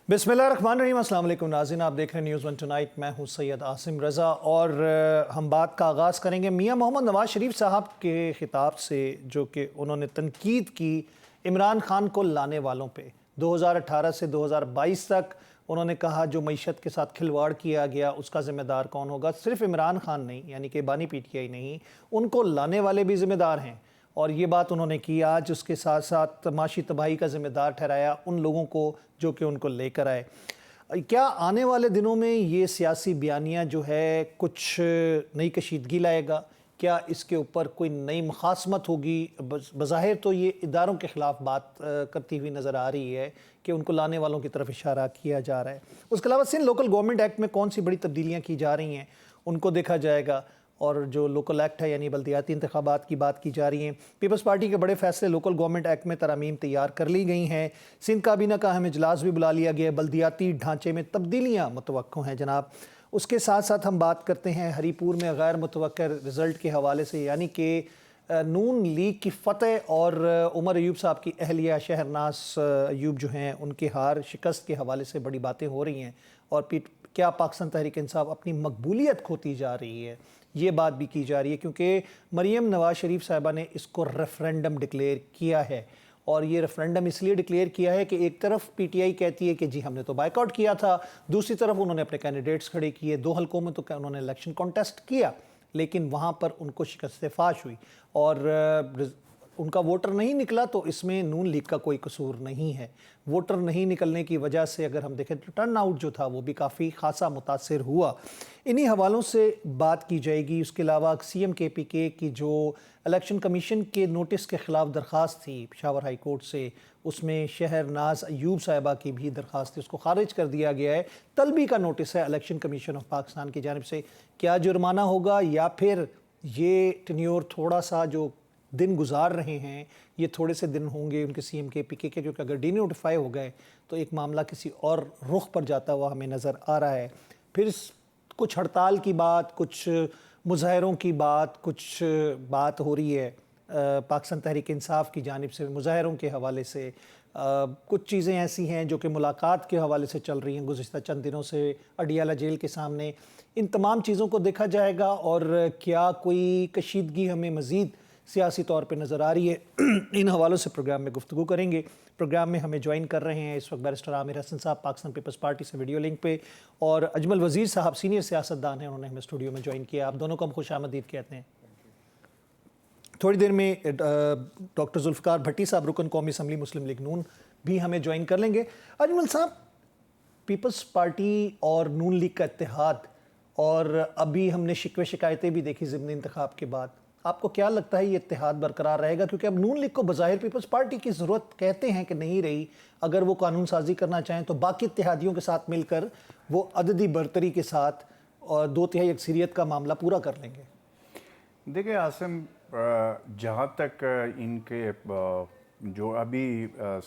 बिस्मिल्लाहिर्रहमानिर्रहीम। अस्सलाम वालेकुम नाज़रीन, आप देख रहे हैं न्यूज़ वन टुनाइट। मैं हूं सैयद आसिम रज़ा और हम बात का आगाज़ करेंगे मियां मोहम्मद नवाज़ शरीफ साहब के ख़िताब से, जो कि उन्होंने तनकीद की इमरान खान को लाने वालों पे। 2018 से 2022 तक उन्होंने कहा जो मईशत के साथ खिलवाड़ किया गया उसका ज़िम्मेदार कौन होगा। सिर्फ इमरान खान नहीं, यानी कि बानी PTI नहीं, उनको लाने वाले भी ज़िम्मेदार हैं। और ये बात उन्होंने की आज। उसके साथ साथ माशी तबाही का ज़िम्मेदार ठहराया उन लोगों को जो कि उनको लेकर आए। क्या आने वाले दिनों में ये सियासी बयानिया जो है कुछ नई कशीदगी लाएगा? क्या इसके ऊपर कोई नई मुखासमत होगी? बज़ाहिर तो ये इदारों के ख़िलाफ़ बात करती हुई नज़र आ रही है कि उनको लाने वालों की तरफ इशारा किया जा रहा है। उसके अलावा सिंध लोकल गवर्नमेंट एक्ट में कौन सी बड़ी तब्दीलियाँ की जा रही हैं उनको देखा जाएगा। और जो लोकल एक्ट है यानी बल्दियाती इंतखाबात की बात की जा रही है। पीपल्स पार्टी के बड़े फैसले लोकल गवर्नमेंट एक्ट में तरमीम तैयार कर ली गई हैं। सिंध काबीना का अहम इजलास भी बुला लिया गया है। बल्दियाती ढांचे में तब्दीलियाँ मुतवक्को हैं जनाब। उसके साथ साथ हम बात करते हैं हरीपुर में गैर मुतवक्कर रिज़ल्ट के हवाले से, यानी कि नून लीग की फ़तह और उमर अयूब साहब की अहलिया शहरनाज अयूब जो हैं उनके हार शिकस्त के हवाले से बड़ी बातें हो रही हैं। और क्या पाकिस्तान तहरीक इंसाफ अपनी मकबूलियत खोती जा रही है, ये बात भी की जा रही है, क्योंकि मरीम नवाज़ शरीफ साहिबा ने इसको रेफरेंडम डिक्लेयर किया है। और ये रेफरेंडम इसलिए डिक्लेयर किया है कि एक तरफ PTI कहती है कि जी हमने तो बाइकआउट किया था, दूसरी तरफ उन्होंने अपने कैंडिडेट्स खड़े किए। 2 हलकों में तो उन्होंने इलेक्शन कॉन्टेस्ट किया, लेकिन वहाँ पर उनको शिकस्त फाश हुई और उनका वोटर नहीं निकला। तो इसमें नून लीग का कोई कसूर नहीं है। वोटर नहीं निकलने की वजह से अगर हम देखें तो टर्न आउट जो था वो भी काफ़ी खासा मुतासिर हुआ। इन्हीं हवालों से बात की जाएगी। उसके अलावा CM KPK की जो इलेक्शन कमीशन के नोटिस के ख़िलाफ़ दरख्वास्त थी पेशावर हाई कोर्ट से, उसमें शहरनाज अयूब साहिबा की भी दरख्वास्त थी, उसको खारिज कर दिया गया है। तलबी का नोटिस है इलेक्शन कमीशन ऑफ पाकिस्तान की जानिब से। क्या जुर्माना होगा या फिर ये टेन्योर थोड़ा सा जो दिन गुजार रहे हैं ये थोड़े से दिन होंगे उनके CM KPK के, जो कि अगर डीनोटिफाई हो गए तो एक मामला किसी और रुख पर जाता हुआ हमें नज़र आ रहा है। फिर कुछ हड़ताल की बात, कुछ मुजाहरों की बात, कुछ बात हो रही है पाकिस्तान तहरीक इंसाफ की जानिब से मुजाहरों के हवाले से। कुछ चीज़ें ऐसी हैं जो कि मुलाकात के हवाले से चल रही हैं गुज़िश्ता चंद दिनों से अडियाला जेल के सामने। इन तमाम चीज़ों को देखा जाएगा और क्या कोई कशीदगी हमें मज़ीद सियासी तौर पे नज़र आ रही है, इन हवालों से प्रोग्राम में गुफ्तगू करेंगे। प्रोग्राम में हमें ज्वाइन कर रहे हैं इस वक्त बैरिस्टर आमिर हसन साहब पाकिस्तान पीपल्स पार्टी से वीडियो लिंक पे, और अजमल वज़ीर साहब सीनियर सियासतदान हैं, उन्होंने हमें स्टूडियो में ज्वाइन किया। आप दोनों को हम खुश आमदीद कहते हैं। थोड़ी देर में डॉक्टर जुल्फ़िकार भट्टी साहब रुकन कौमी असम्बली मुस्लिम लीग नून भी हमें ज्वाइन कर लेंगे। अजमल साहब, पीपल्स पार्टी और नून लीग का इत्तेहाद, और अभी हमने शिकवे शिकायतें भी देखी ज़िमनी इंतखाब के बाद, आपको क्या लगता है ये इत्तेहाद बरकरार रहेगा? क्योंकि अब नून लीग को बज़ाहिर पीपल्स पार्टी की ज़रूरत कहते हैं कि नहीं रही। अगर वो कानून साजी करना चाहें तो बाकी इत्तेहादियों के साथ मिलकर वो अददी बरतरी के साथ और 2/3 अक्सरियत का मामला पूरा कर लेंगे। देखिए आसिम, जहाँ तक इनके जो अभी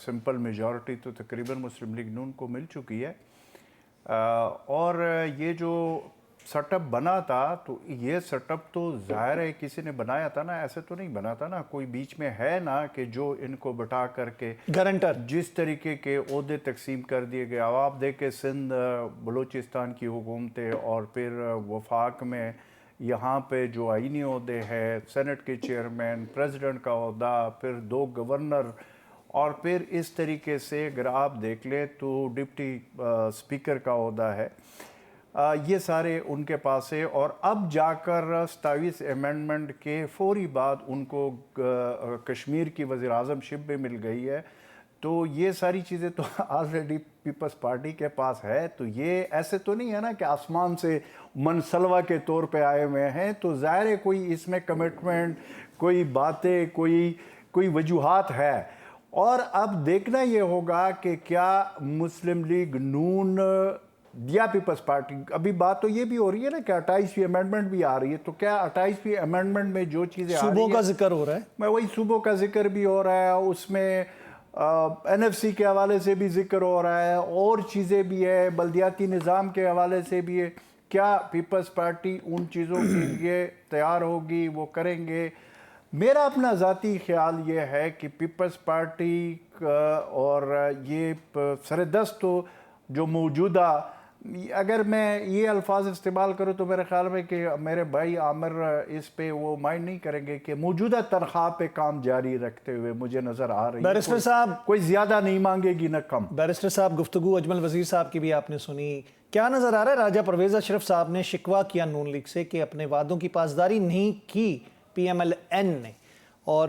सिंपल मेजॉरिटी तो तकरीबन मुस्लिम लीग नून को मिल चुकी है, और ये जो सेटअप बना था तो ये सेटअप तो ज़ाहिर है किसी ने बनाया था ना, ऐसे तो नहीं बना था ना, कोई बीच में है ना कि जो इनको बिठा करके गारंटर जिस तरीके के ओहदे तकसीम कर दिए गए। अब आप देखें सिंध बलूचिस्तान की हुकूमतें और फिर वफाक में यहाँ पे जो आईनी ओहदे हैं, सेनेट के चेयरमैन, प्रेसिडेंट का ओहदा, फिर 2 गवर्नर, और फिर इस तरीके से अगर आप देख लें तो डिप्टी स्पीकर का ओहदा है, ये सारे उनके पास है। और अब जाकर 27 अमेंडमेंट के फौरी बाद उनको कश्मीर की वज़ीर आज़मशिप भी मिल गई है। तो ये सारी चीज़ें तो ऑलरेडी पीपल्स पार्टी के पास है। तो ये ऐसे तो नहीं है ना कि आसमान से मनसलवा के तौर पे आए हुए हैं। तो ज़ाहिर है कोई इसमें कमिटमेंट, कोई बातें, कोई वजूहात है। और अब देखना ये होगा कि क्या मुस्लिम लीग नून या पीपल्स पार्टी, अभी बात तो ये भी हो रही है ना कि 28वीं अमेंडमेंट भी आ रही है, तो क्या 28वीं अमेंडमेंट में जो चीज़ें सूबों का जिक्र हो रहा है, मैं वही सूबों का जिक्र भी हो रहा है, उसमें NFC के हवाले से भी जिक्र हो रहा है, और चीज़ें भी है, बल्दियाती निज़ाम के हवाले से भी है। क्या पीपल्स पार्टी उन चीज़ों के लिए तैयार होगी, वो करेंगे? मेरा अपना ज़ाती ख्याल ये है कि पीपल्स पार्टी और ये सरदस्त तो जो मौजूदा, अगर मैं ये अल्फाज इस्तेमाल करूँ तो मेरे ख्याल में कि मेरे भाई आमिर इस पे वो माइंड नहीं करेंगे कि मौजूदा तनख्वाह पे काम जारी रखते हुए मुझे नज़र आ रही है बैरिस्टर साहब, कोई ज़्यादा नहीं मांगेगी न कम। बैरिस्टर साहब, गुफ्तगू अजमल वजीर साहब की भी आपने सुनी, क्या नज़र आ रहा है? राजा परवेज़ अशरफ साहब ने शिकवा किया नून लीग से कि अपने वादों की पासदारी नहीं की PMLN ने, और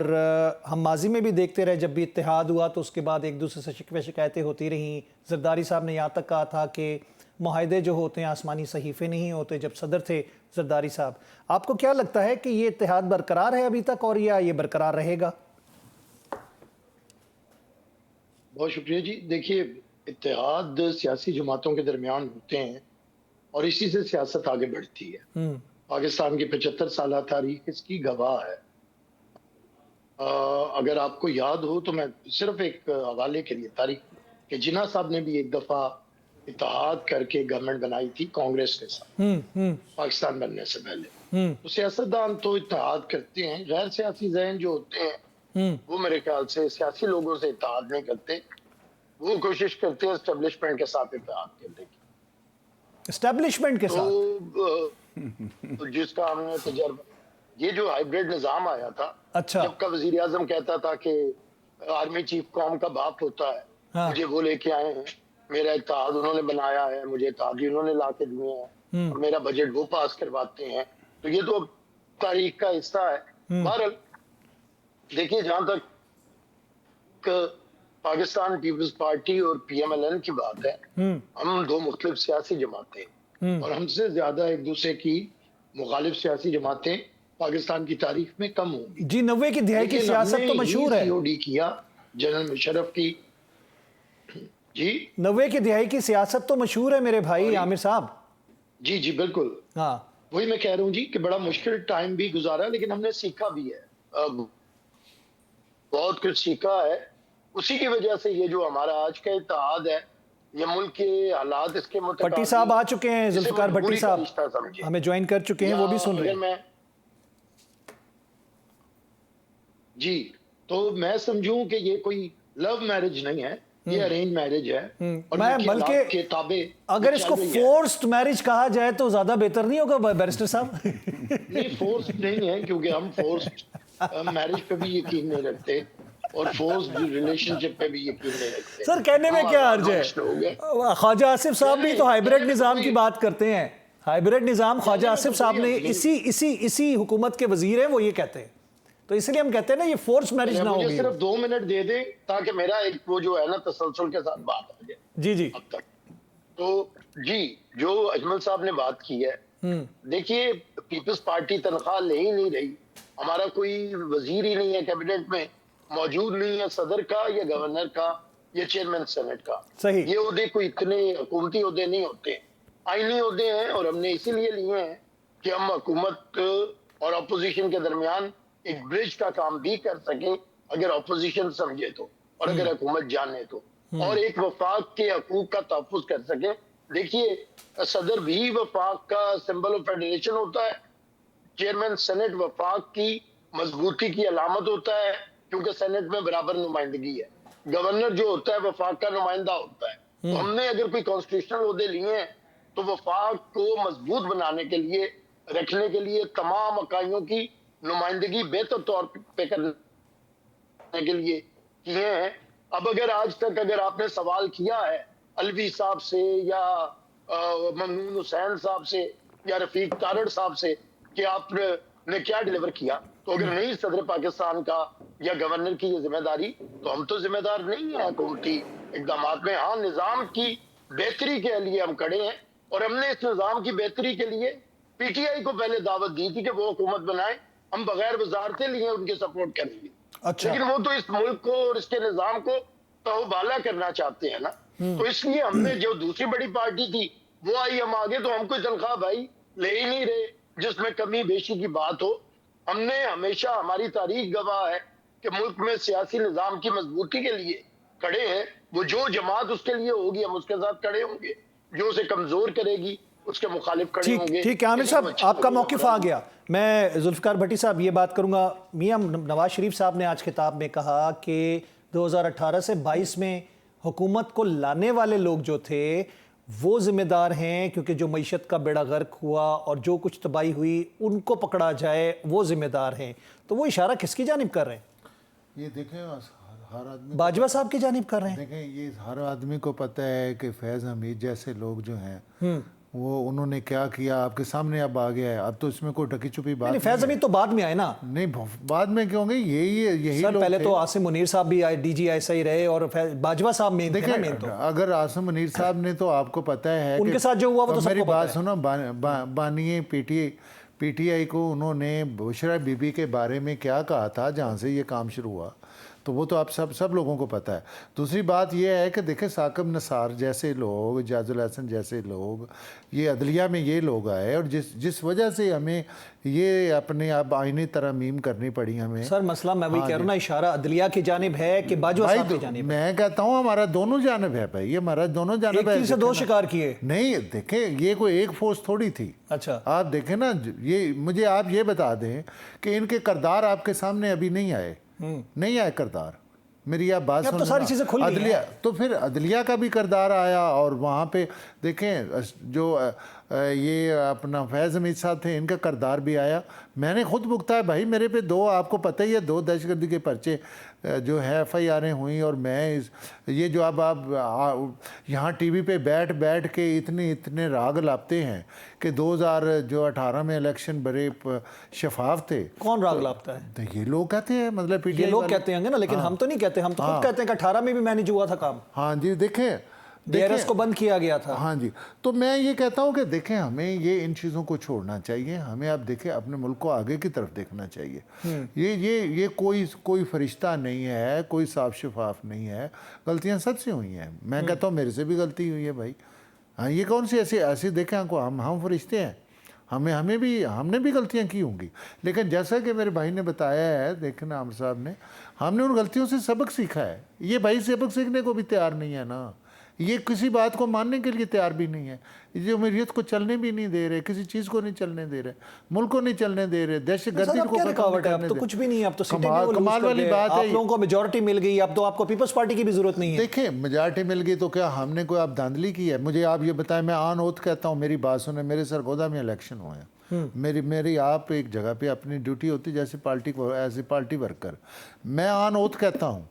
हम माजी में भी देखते रहे जब भी इत्तेहाद हुआ तो उसके बाद एक दूसरे से शिकवे शिकायतें होती रहीं। जरदारी साहब ने यहाँ तक कहा था कि मुआहदे जो होते हैं आसमानी सहीफ़े नहीं होते, जब सदर थे जरदारी साहब। आपको क्या लगता है कि ये इत्तेहाद बरकरार है अभी तक, और या ये बरकरार रहेगा? बहुत शुक्रिया जी। देखिए, इत्तेहाद सियासी जमातों के दरमियान होते हैं और इसी से सियासत आगे बढ़ती है। पाकिस्तान की 75 साल तारीख इसकी गवाह है। अगर आपको याद हो तो मैं सिर्फ एक हवाले के लिए तारीख कि जिन्ना साहब ने भी एक दफ़ा इत्तेहाद करके गवर्नमेंट बनाई थी कांग्रेस के साथ पाकिस्तान बनने से पहले। तो सियासतदान तो इत्तेहाद करते हैं, गैर सियासी ज़हन जो होते हैं वो मेरे ख्याल से सियासी लोगों से इत्तेहाद नहीं करते, वो कोशिश करते हैं एस्टेब्लिशमेंट के साथ इत्तेहाद करने की। एस्टेब्लिशमेंट के साथ तो जिसका हमने तजर्बा, ये जो हाइब्रिड निज़ाम आया था, अच्छा, जब का वजीर आजम कहता था कि आर्मी चीफ कौम का बाप होता है, हाँ। मुझे वो लेके आए हैं, मेरा इत्तेहाद उन्होंने बनाया है, मुझे इत्तेहाद उन्होंने ला के दिए हैं और मेरा बजट वो पास करवाते हैं, तो ये तो तारीख का हिस्सा है। बहरहाल देखिए, जहां तक पाकिस्तान पीपल्स पार्टी और PMLN की बात है, हम दो मुख्तलिफ सियासी जमातें और हमसे ज्यादा एक दूसरे की मुखालिफ सियासी जमातें पाकिस्तान की तारीख में कम होंगी। जी, 90 की दिहाई की सियासत तो मशहूर है। COD किया जनरल मुशर्रफ की, जी 90 की दिहाई की सियासत तो मशहूर है मेरे भाई आमिर साहब। जी जी बिल्कुल, हाँ, वही मैं कह रहा हूँ जी कि बड़ा मुश्किल टाइम भी गुजारा, लेकिन हमने सीखा भी है, बहुत कुछ सीखा है। उसी की वजह से ये जो हमारा आज का इत्तेहाद है, ये मुल्क के हालात इसके मुताबिक, भट्टी साहब आ चुके हैं, जुल्फिकार भट्टी साहब हमें ज्वाइन कर चुके हैं, वो भी सुन रहे हैं। जी, तो मैं समझूं कि ये कोई लव मैरिज नहीं है, ये अरेंज मैरिज है। और मैं बल्कि अगर इसको फोर्स्ड मैरिज कहा जाए तो ज्यादा बेहतर नहीं होगा बैरिस्टर साहब? नहीं, फोर्स्ड नहीं है, क्योंकि हम फोर्स्ड मैरिज पे भी यकीन नहीं रखते और फोर्स्ड रिलेशनशिप पे भी यकीन नहीं रखते। सर, कहने में क्या अर्ज है? ख्वाजा आसिफ साहब भी तो हाइब्रिड निजाम की बात करते हैं। हाइब्रिड निजाम ख्वाजा आसिफ साहब ने इसी हुकूमत के वजीर हैं, वो ये कहते हैं, तो इसलिए हम कहते हैं ना ये फोर्स मैरिज ना होगी। मुझे सिर्फ 2 मिनट दे दें ताकि मेरा एक वो जो है ना तसलसल के साथ बात आ जाए। जी जी, अब तक तो जी, जो अजमल साहब ने बात की है, देखिए, पीपल्स पार्टी तनख्वाह ले ही नहीं रही, हमारा कोई वजीर ही नहीं है कैबिनेट में, मौजूद नहीं है सदर का या गवर्नर का या चेयरमैन सेनेट का। सही, ये ओहदे कोई इतने हुकूमती ओहदे नहीं होते, आईनी ओहदे हैं, और हमने इसीलिए लिए हैं कि हम हुकूमत और अपोजिशन के दरमियान एक ब्रिज का काम भी कर सके, अगर अपोजिशन समझे तो, और अगर हुकूमत जाने तो, और एक वफाक के हकूक का तहफ़्फ़ुज़ कर सके। देखिए, सदर भी वफाक का सिंबल ऑफ फेडरेशन होता है, चेयरमैन सेनेट वफाक की मजबूती की अलामत होता है, क्योंकि सेनेट में बराबर नुमाइंदगी है, गवर्नर जो होता है वफाक का नुमाइंदा होता है। तो हमने अगर कोई कॉन्स्टिट्यूशनल ओहदे लिए हैं तो वफाक को मजबूत बनाने के लिए, रखने के लिए, तमाम इकाइयों की नुमाइंदगी बेहतर तौर पे करने के लिए किए हैं। अब अगर आज तक अगर आपने सवाल किया है अलवी साहब से या ममनून हुसैन साहब से या रफीक तारड़ साहब से कि आपने क्या डिलीवर किया, तो अगर नहीं सदर पाकिस्तान का या गवर्नर की ये जिम्मेदारी, तो हम तो जिम्मेदार नहीं है हुकूमती इकदाम में। हाँ, निज़ाम की बेहतरी के लिए हम खड़े हैं, और हमने इस निज़ाम की बेहतरी के लिए PTI को पहले दावत दी थी कि वो हुकूमत बनाए, हम बगैर वजारतें लिए उनके सपोर्ट करेंगे। अच्छा, लेकिन वो तो इस मुल्क को और इसके निज़ाम को तहबाला करना चाहते हैं ना, तो इसलिए हमने, जो दूसरी बड़ी पार्टी थी वो आई, हम आगे, तो हम कोई तनख्वाह भाई ले ही नहीं रहे जिसमें कमी बेशी की बात हो। हमने हमेशा, हमारी तारीख गवाह है कि मुल्क में सियासी निज़ाम की मजबूती के लिए खड़े हैं। वो जो जमात उसके लिए होगी हम उसके साथ खड़े होंगे, जो उसे कमजोर करेगी उसके मुखालिफ खड़े होंगे। ठीक है आमिर साहब, आपका मौक़िफ़ आ गया। मैं जुल्फ़िकार भट्टी साहब ये बात करूंगा, मियां नवाज शरीफ साहब ने आज खिताब में कहा कि 2018 से 22 में हुकूमत को लाने वाले लोग जो थे वो जिम्मेदार हैं, क्योंकि जो मईशत का बेड़ा गर्क हुआ और जो कुछ तबाही हुई उनको पकड़ा जाए वो जिम्मेदार हैं। तो वो इशारा किसकी जानिब कर रहे हैं? ये देखें हर आदमी बाजवा साहब की जानिब कर रहे हैं। देखें ये हर आदमी को पता है कि फैज़ हमीद जैसे लोग जो हैं वो उन्होंने क्या किया आपके सामने अब आ गया है। अब तो इसमें कोई ढकी छुपी बात नहीं, फैज हमीद तो बाद में आए ना। नहीं, बाद में क्यों गए? यही सर लोग पहले थे। तो आसिम मुनीर साहब भी आए, DGI रहे, और बाजवा साहब मेन थे ना, मेन तो। देखिए अगर आसिम मुनीर साहब ने तो आपको पता है उनके कि साथ जो हुआ वो तो मेरी सबको बात पता है। सुनो, बानिए PTI को उन्होंने बुशरा बीबी के बारे में क्या कहा था जहाँ से ये काम शुरू हुआ, तो वो तो आप सब लोगों को पता है। दूसरी बात ये है कि देखें साकिब नसार जैसे लोग, जाजुल हसन जैसे लोग, ये अदलिया में ये लोग आए और जिस वजह से हमें ये अपने आप आईनी तरमीम करनी पड़ी हमें। सर मसला मैं वही कह रहा हूँ ना, इशारा अदलिया की जानिब है कि बाजवा भाई साहब की जानिब है? मैं कहता हूँ हमारा दोनों जानब है भाई, हमारा दोनों जानब एक है। तीर से दो शिकार किए। नहीं देखें ये कोई एक फोर्स थोड़ी थी। अच्छा, आप देखें ना, ये मुझे आप ये बता दें कि इनके किरदार आपके सामने अभी नहीं आए, नहीं आए किरदार। मेरी आप बात अब तो सारी चीजें खुल गई हैं। अदलिया, तो फिर अदलिया का भी किरदार आया और वहाँ पे देखें जो ये अपना फैज़ हमीद साहब थे, इनका किरदार भी आया। मैंने खुद भुगता है भाई, मेरे पे दो, आपको पता ही है, 2 दहशतगर्दी के पर्चे जो है FIR हुई। और मैं ये जो अब आप यहाँ TV पे बैठ के इतने राग लापते हैं कि 2018 में इलेक्शन बड़े शफाफ थे। कौन राग लापता है? तो ये लोग कहते हैं, मतलब ये PTI लोग वाले। कहते होंगे ना, लेकिन हम तो नहीं कहते, हम तो खुद कहते हैं कि 18 में भी मैनेज हुआ था काम, हाँ जी, देखें DRS को बंद किया गया था। हाँ जी, तो मैं ये कहता हूँ कि देखें हमें ये इन चीज़ों को छोड़ना चाहिए। हमें आप देखें अपने मुल्क को आगे की तरफ देखना चाहिए। ये कोई फरिश्ता नहीं है, कोई साफ शफाफ नहीं है। गलतियाँ सबसे हुई हैं, मैं कहता हूँ मेरे से भी गलती हुई है भाई। हाँ, ये कौन सी ऐसी देखें हमको, हम फरिश्ते हैं, हमने भी गलतियाँ की होंगी। लेकिन जैसा कि मेरे भाई ने बताया है, देखना आमिर साहब ने, हमने उन गलतियों से सबक सीखा है। ये भाई सबक सीखने को भी तैयार नहीं है ना, ये किसी बात को मानने के लिए तैयार भी नहीं है। ये उमरियत को चलने भी नहीं दे रहे, किसी चीज़ को नहीं चलने दे रहे, मुल्क को नहीं चलने दे रहे, दहशतगर्दी को क्या रुकावट है? अब तो कुछ भी नहीं है, अब तो सीटें भी वो कमाल लूज कर वाली गए। बात आप है। लोगों को मेजॉरिटी मिल गई, अब तो आपको पीपल्स पार्टी की भी जरूरत नहीं है। देखिए मेजॉरिटी मिल गई तो क्या हमने कोई आप धांधली की है? मुझे आप ये बताएं, मैं आन ओत कहता हूँ, मेरी बात सुने, मेरे सरगोदा में इलेक्शन हुए हैं, मेरी आप एक जगह पे अपनी ड्यूटी होती जैसे एज ए पार्टी वर्कर, मैं आन ओत कहता हूँ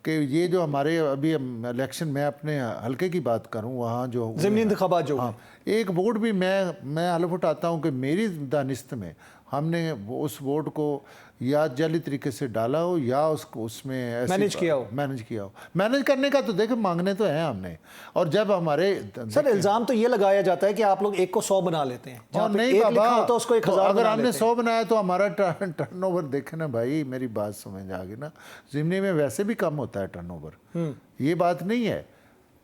कि ये जो हमारे अभी इलेक्शन, मैं अपने हलके की बात करूं, वहाँ जो ज़िमनी इंतखाबात जो हाँ, एक वोट भी मैं हलफ उठाता हूं कि मेरी दानिस्त में हमने उस वोट को या जाली तरीके से डाला हो या उसमें मैनेज किया हो। मैनेज करने का तो देखे मांगने तो है हमने। और जब हमारे सर इल्ज़ाम तो ये लगाया जाता है कि आप लोग एक को 100 बना लेते हैं, जहाँ पे नहीं एक बाबा, लिखा होता है उसको 1000 अगर बना हमने लेते हैं। 100 बनाया तो हमारा टर्नओवर देखे ना भाई, मेरी बात समझ आ गई ना, ज़िमनी में वैसे भी कम होता है टर्नओवर, ये बात नहीं है,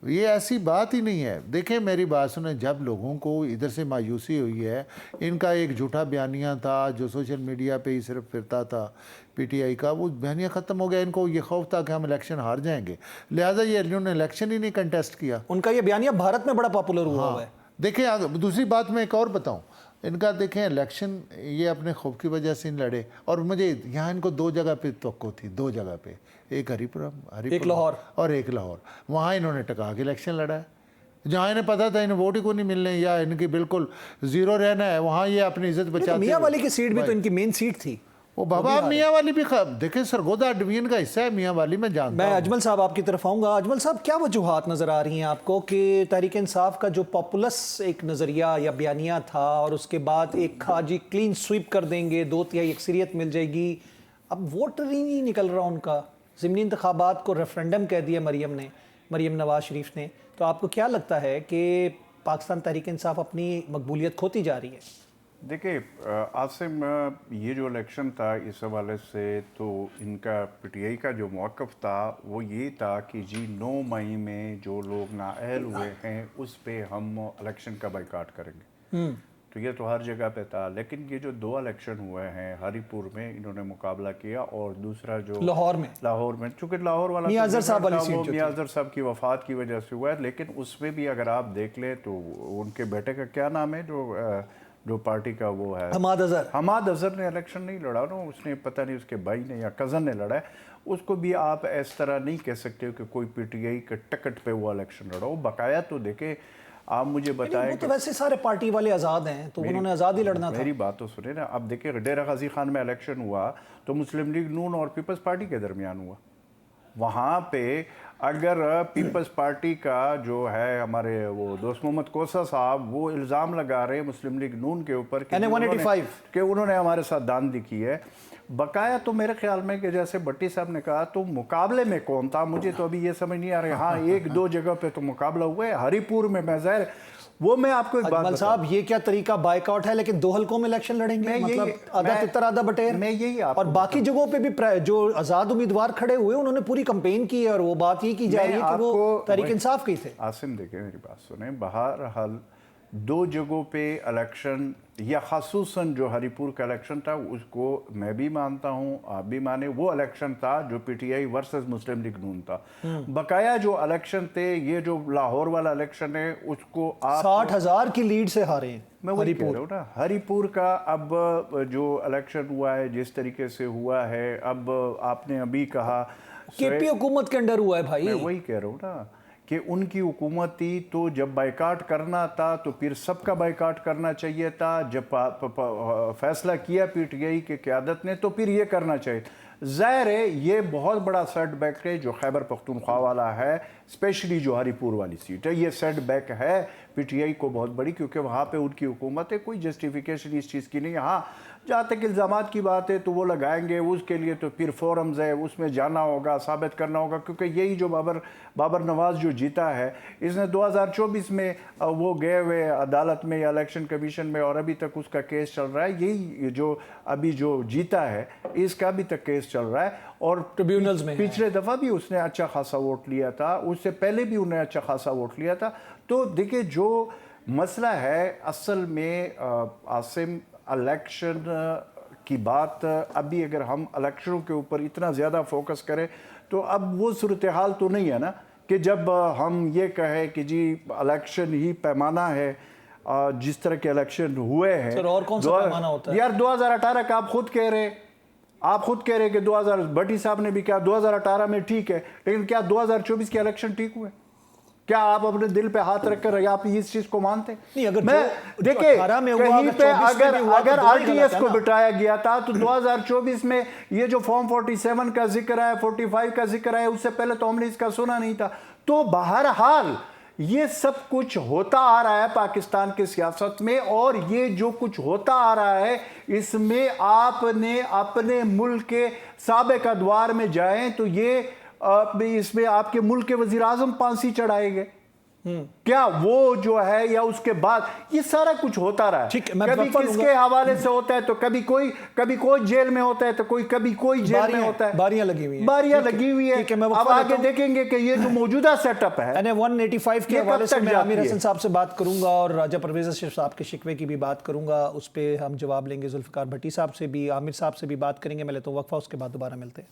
ये ऐसी बात ही नहीं है। देखें मेरी बात सुने, जब लोगों को इधर से मायूसी हुई है, इनका एक झूठा बयानिया था जो सोशल मीडिया पे ही सिर्फ फिरता था PTI का, वो बयानिया ख़त्म हो गया। इनको ये खौफ था कि हम इलेक्शन हार जाएंगे, लिहाजा ये इन्होंने इलेक्शन ही नहीं कंटेस्ट किया। उनका ये बयानिया भारत में बड़ा पॉपुलर हुआ हुआ है। देखें दूसरी बात मैं एक और बताऊं, इनका देखें इलेक्शन ये अपने खौफ की वजह से नहीं लड़े। और मुझे यहाँ इनको 2 जगह पे तवक्को थी, 2 जगह पे, एक हरिपुरम एक लाहौर और एक लाहौर, वहाँ इन्होंने टका के इलेक्शन लड़ा है। जहाँ इन्हें पता था इन्हें वोट ही को नहीं मिलने या इनकी बिल्कुल ज़ीरो रहना है, वहाँ ये अपनी इज्जत बचाते। मियाँ वाली की सीट भी तो इनकी मेन सीट थी। वो बाबा मियाँ वाली भी देखें सरगोदा डिवीजन का हिस्सा है मियाँ वाली, में जानता मैं हूँ। अजमल साहब आपकी तरफ आऊँगा। अजमल साहब, क्या वजूहात नज़र आ रही हैं आपको कि तहरीक इंसाफ का जो पॉपुलस एक नज़रिया या बयानिया था और उसके बाद एक खाजी क्लीन स्वीप कर देंगे, 2/3 अक्सरियत मिल जाएगी, अब वोट ही नहीं निकल रहा उनका, ज़िमनी इंतखाबात को रेफरेंडम कह दिया मरीम नवाज शरीफ ने, तो आपको क्या लगता है कि पाकिस्तान तहरीक इंसाफ अपनी मकबूलियत खोती जा रही है? देखिए आसिम, ये जो इलेक्शन था इस हवाले से तो इनका PTI का जो मौक़िफ़ था वो ये था कि जी 9 मई में जो लोग नाअहल हुए हैं उस पे हम इलेक्शन का बाइकाट करेंगे। तो ये तो हर जगह पे था, लेकिन ये जो 2 इलेक्शन हुए हैं, हरिपुर में इन्होंने मुकाबला किया और दूसरा जो लाहौर में, चूँकि लाहौर वाला मियां अज़हर साहब वाली सीट मियां अज़हर साहब की वफ़ात की वजह से हुआ है, लेकिन उसमें भी अगर आप देख लें तो उनके बेटे का क्या नाम है जो जो पार्टी का वो है हमाद अजहर। हमाद अजहर ने इलेक्शन नहीं लड़ा ना, उसने पता नहीं उसके भाई ने या कज़न ने लड़ा है। उसको भी आप इस तरह नहीं कह सकते हो कि कोई पीटीआई के टिकट पे वो इलेक्शन लड़ा। वो बकाया तो देखे, आप मुझे बताएं वो तो वैसे सारे पार्टी वाले आज़ाद हैं, तो उन्होंने आज़ाद ही लड़ना था। मेरी बात तो सुने ना। अब देखिए डेरा गाजी खान में इलेक्शन हुआ तो मुस्लिम लीग नून और पीपल्स पार्टी के दरमियान हुआ। वहाँ पे अगर पीपल्स पार्टी का जो है हमारे वो दोस्त मोहम्मद कोसा साहब वो इल्ज़ाम लगा रहे हैं मुस्लिम लीग नून के ऊपर कि उन्होंने हमारे साथ दांधी की है। बकाया तो मेरे ख्याल में कि जैसे भट्टी साहब ने कहा तो मुकाबले में कौन था, मुझे तो अभी ये समझ नहीं आ रहा है। हाँ, एक दो जगह पे तो मुकाबला हुआ है, हरिपुर में मैं वो मैं आपको एक बात अकमल साहब, ये क्या तरीका बाइकआउट है? लेकिन 2 हलकों में इलेक्शन लड़ेंगे, मतलब आधा तितर आधा बटेर। मैं यही और बाकी जगहों पे भी जो आजाद उम्मीदवार खड़े हुए उन्होंने पूरी कैंपेन की है और वो बात ये की जा रही है कि वो तहरीक इंसाफ की थे। आसिम देखिए मेरी बात सुने, बहरहाल 2 जगहों पे इलेक्शन या खासूसन जो हरिपुर का इलेक्शन था उसको मैं भी मानता हूँ, आप भी माने, वो इलेक्शन था जो पीटीआई वर्सेस मुस्लिम लीग नून था। बकाया जो इलेक्शन थे, ये जो लाहौर वाला इलेक्शन है उसको आप 60,000 की लीड से हारे हैं। मैं वही कह रहा हूँ ना, हरिपुर का अब जो इलेक्शन हुआ है जिस तरीके से हुआ है, अब आपने अभी कहा केपी हुकूमत के अंडर हुआ है भाई। मैं वही कह रहा हूँ ना कि उनकी हुकूमत थी तो जब बाइकाट करना था तो फिर सबका बाइकाट करना चाहिए था। जब फैसला किया पीटीआई की क़यादत ने तो फिर ये करना चाहिए। ज़ाहिर है ये बहुत बड़ा सेटबैक है जो खैबर पख्तूनख्वा वाला है, स्पेशली जो हरिपुर वाली सीट है। ये सेटबैक है पीटीआई को बहुत बड़ी, क्योंकि वहाँ पे उनकी हुकूमत है, कोई जस्टिफिकेशन इस चीज़ की नहीं। हाँ, जहाँ तक इल्ज़ामात की बात है तो वो लगाएंगे, उसके लिए तो फिर फोरम्स है, उसमें जाना होगा, साबित करना होगा, क्योंकि यही जो बाबर नवाज जो जीता है इसने 2024 में वो गए हुए अदालत में या इलेक्शन कमीशन में और अभी तक उसका केस चल रहा है। यही जो अभी जो जीता है इसका अभी तक केस चल रहा है और ट्रिब्यूनल्स में पिछले दफ़ा भी उसने अच्छा खासा वोट लिया था, उससे पहले भी उन्हें अच्छा खासा वोट लिया था। तो देखिए जो मसला है असल में आसिम, इलेक्शन की बात अभी अगर हम इलेक्शनों के ऊपर इतना ज़्यादा फोकस करें तो अब वो सूरत हाल तो नहीं है ना कि जब हम ये कहें कि जी इलेक्शन ही पैमाना है। जिस तरह के इलेक्शन हुए हैं, सर और कौन सा पैमाना होता है? यार 2018 का आप खुद कह रहे कि 2000 भट्टी साहब ने भी कहा 2018 में ठीक है, लेकिन क्या 2024 के इलेक्शन ठीक हुए? क्या आप अपने दिल पे हाथ रखकर आप इस चीज को मानते? नहीं, अगर मैं देखिए कहीं पे अगर आरटीएस को बिठाया गया था तो 2024 में ये जो फॉर्म 47 का जिक्र है, 45 का जिक्र है, उससे पहले तो हमने इसका सुना नहीं था। तो बहरहाल ये सब कुछ होता आ रहा है पाकिस्तान की सियासत में, और ये जो कुछ होता आ रहा है इसमें आपने अपने मुल्क के साबिक अदवार में जाएं तो ये इसमें आपके मुल्क के वजीर आजम फांसी चढ़ाएंगे क्या वो जो है, या उसके बाद ये सारा कुछ होता रहा है। कभी किसके हवाले से होता है तो कभी कोई जेल में होता है तो कभी कोई जेल में होता है। बारियां लगी हुई है। अब आगे देखेंगे कि ये जो मौजूदा सेटअप है। 185 के हवाले से मैं आमिर हसन साहब से बात करूंगा और राजा परवेज अशरफ साहब के शिकवे की भी बात करूंगा, उस पर हम जवाब लेंगे। जुल्फिकार भट्टी साहब से भी, आमिर साहब से भी बात करेंगे। मैं लेता हूं वक्फा, उसके बाद दोबारा मिलते हैं।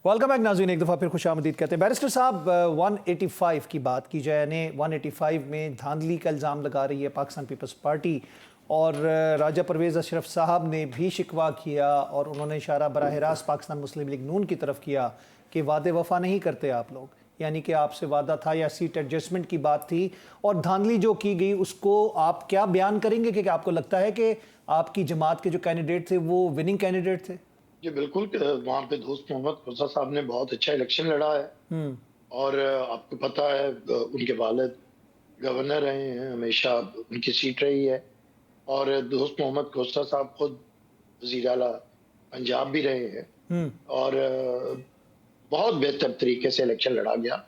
वेलकम बैक नाज़रीन, एक दफ़ा फिर खुशामदीद कहते हैं। बैरिस्टर साहब, 185 की बात की जाए, यानी 185 में धांधली का इल्ज़ाम लगा रही है पाकिस्तान पीपल्स पार्टी, और राजा परवेज़ अशरफ साहब ने भी शिकवा किया और उन्होंने इशारा बराह रास्त पाकिस्तान मुस्लिम लीग नून की तरफ किया कि वादे वफ़ा नहीं करते आप लोग, यानी कि आपसे वादा था या सीट एडजस्टमेंट की बात थी, और धांधली जो की गई उसको आप क्या बयान करेंगे कि आपको लगता है कि आपकी जमात के जो कैंडिडेट थे वो विनिंग कैंडिडेट थे? जी बिल्कुल, वहाँ पे दोस्त मोहम्मद खुर्सा साहब ने बहुत अच्छा इलेक्शन लड़ा है और आपको पता है उनके वालिद गवर्नर रहे हैं, हमेशा उनकी सीट रही है, और दोस्त मोहम्मद खुर्सा साहब खुद वज़ीर आला पंजाब भी रहे हैं और बहुत बेहतर तरीके से इलेक्शन लड़ा गया।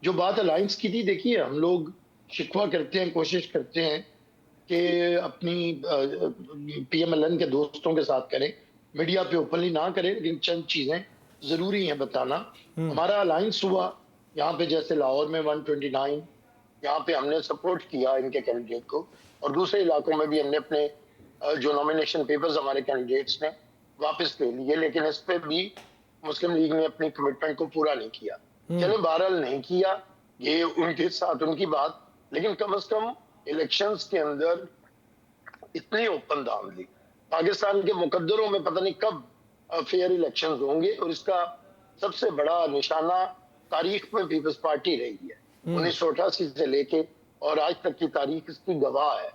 जो बात अलायंस की थी, देखिए हम लोग शिकवा करते हैं, कोशिश करते हैं कि अपनी PMLN के दोस्तों के साथ करें, मीडिया पे ओपनली ना करें, लेकिन चंद चीजें जरूरी हैं बताना। हमारा अलायंस हुआ यहाँ पे, जैसे लाहौर में 129, यहाँ पे हमने सपोर्ट किया इनके कैंडिडेट को, और दूसरे इलाकों में भी हमने अपने जो नॉमिनेशन पेपर्स हमारे कैंडिडेट्स ने वापस ले लिए, लेकिन इस पे भी मुस्लिम लीग ने अपनी कमिटमेंट को पूरा नहीं किया। चले बहरहाल नहीं किया, ये उनके साथ उनकी बात, लेकिन कम से कम इलेक्शंस के अंदर इतनी ओपन धांधली, पाकिस्तान के मुकद्दरों में पता नहीं कब फेयर इलेक्शंस होंगे, और इसका सबसे बड़ा निशाना तारीख में पीपल्स पार्टी रही है 1988 से लेके, और आज तक की तारीख इसकी गवाह है।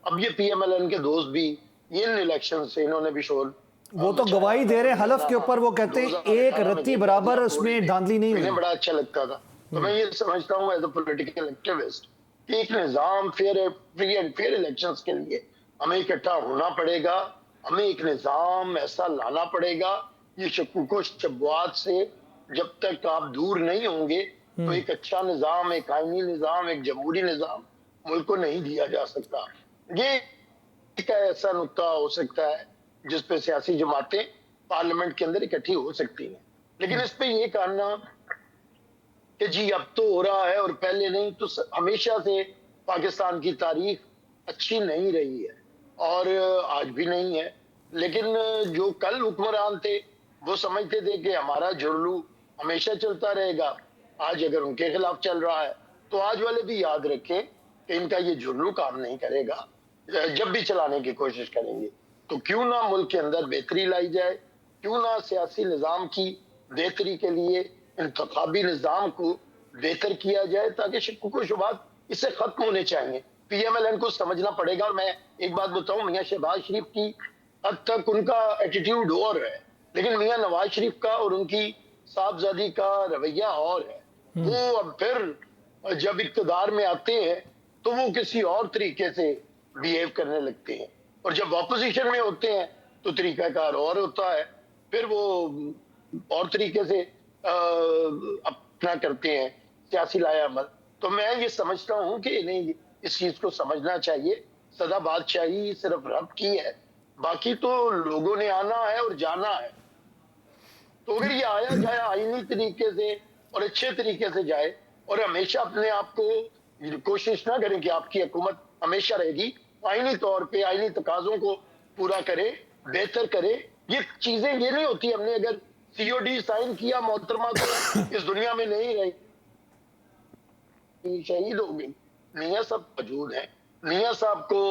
अब ये PMLN के दोस्त भी इन इलेक्शन से इन्होंने भी शोर, वो तो गवाही दे रहे हैं हलफ के ऊपर, वो कहते हैं एक रत्ती बराबर उसमें धांधली नहीं मुझे हुई। बड़ा अच्छा लगता था। तो मैं ये समझता हूँ एज अ पॉलिटिकल एक्टिविस्ट कि एक निज़ाम fair, free and fair elections के लिए हमें इकट्ठा होना पड़ेगा, हमें एक निज़ाम ऐसा लाना पड़ेगा, ये शकुको शब्बात से जब तक आप दूर नहीं होंगे तो एक अच्छा निज़ाम, एक आईनी निज़ाम, एक जमहूरी निज़ाम मुल्क को नहीं दिया जा सकता। ये एक ऐसा नुक्ता हो सकता है जिस पे सियासी जमातें पार्लियामेंट के अंदर इकट्ठी हो सकती हैं, लेकिन इस पे ये कहना कि जी अब तो हो रहा है और पहले नहीं, तो हमेशा से पाकिस्तान की तारीख अच्छी नहीं रही है और आज भी नहीं है। लेकिन जो कल हुक्मरान थे वो समझते थे कि हमारा जुर्लू हमेशा चलता रहेगा। आज अगर उनके खिलाफ चल रहा है तो आज वाले भी याद रखें कि इनका ये जुर्लू काम नहीं करेगा। जब भी चलाने की कोशिश करेंगे तो क्यों ना मुल्क के अंदर बेहतरी लाई जाए, क्यों ना सियासी निज़ाम की बेहतरी के लिए इंतखाबी निज़ाम को बेहतर किया जाए, ताकि शक्कुक शुबात इससे खत्म होने चाहिए। PMLN को समझना पड़ेगा। और मैं एक बात बताऊं, मियाँ शहबाज शरीफ की हद तक उनका एटीट्यूड और है, लेकिन मियाँ नवाज शरीफ का और उनकी साहबजादी का रवैया और है। वो अब फिर जब इक़्तिदार में आते हैं तो वो किसी और तरीके से बिहेव करने लगते हैं, और जब ऑपोजिशन में होते हैं तो तरीकाकार और होता है, फिर वो और तरीके से अपना करते हैं सियासी लायामल। तो मैं ये समझता हूँ कि नहीं, इस चीज को समझना चाहिए। सदा बादशाही सिर्फ रब की है, बाकी तो लोगों ने आना है और जाना है। तो अगर ये आया जाए आईनी तरीके से और अच्छे तरीके से जाए, और हमेशा अपने आप को कोशिश ना करें कि आपकी हुकूमत हमेशा रहेगी, आईनी तौर पे आईनी तकाजों को पूरा करे, बेहतर करे। ये चीजें ये नहीं होती हमने अगर COD साइन किया मोहतरमा तो इस दुनिया में नहीं रही, शहीद हो गई। मियाँ साहब मौजूद हैं, मियाँ साहब को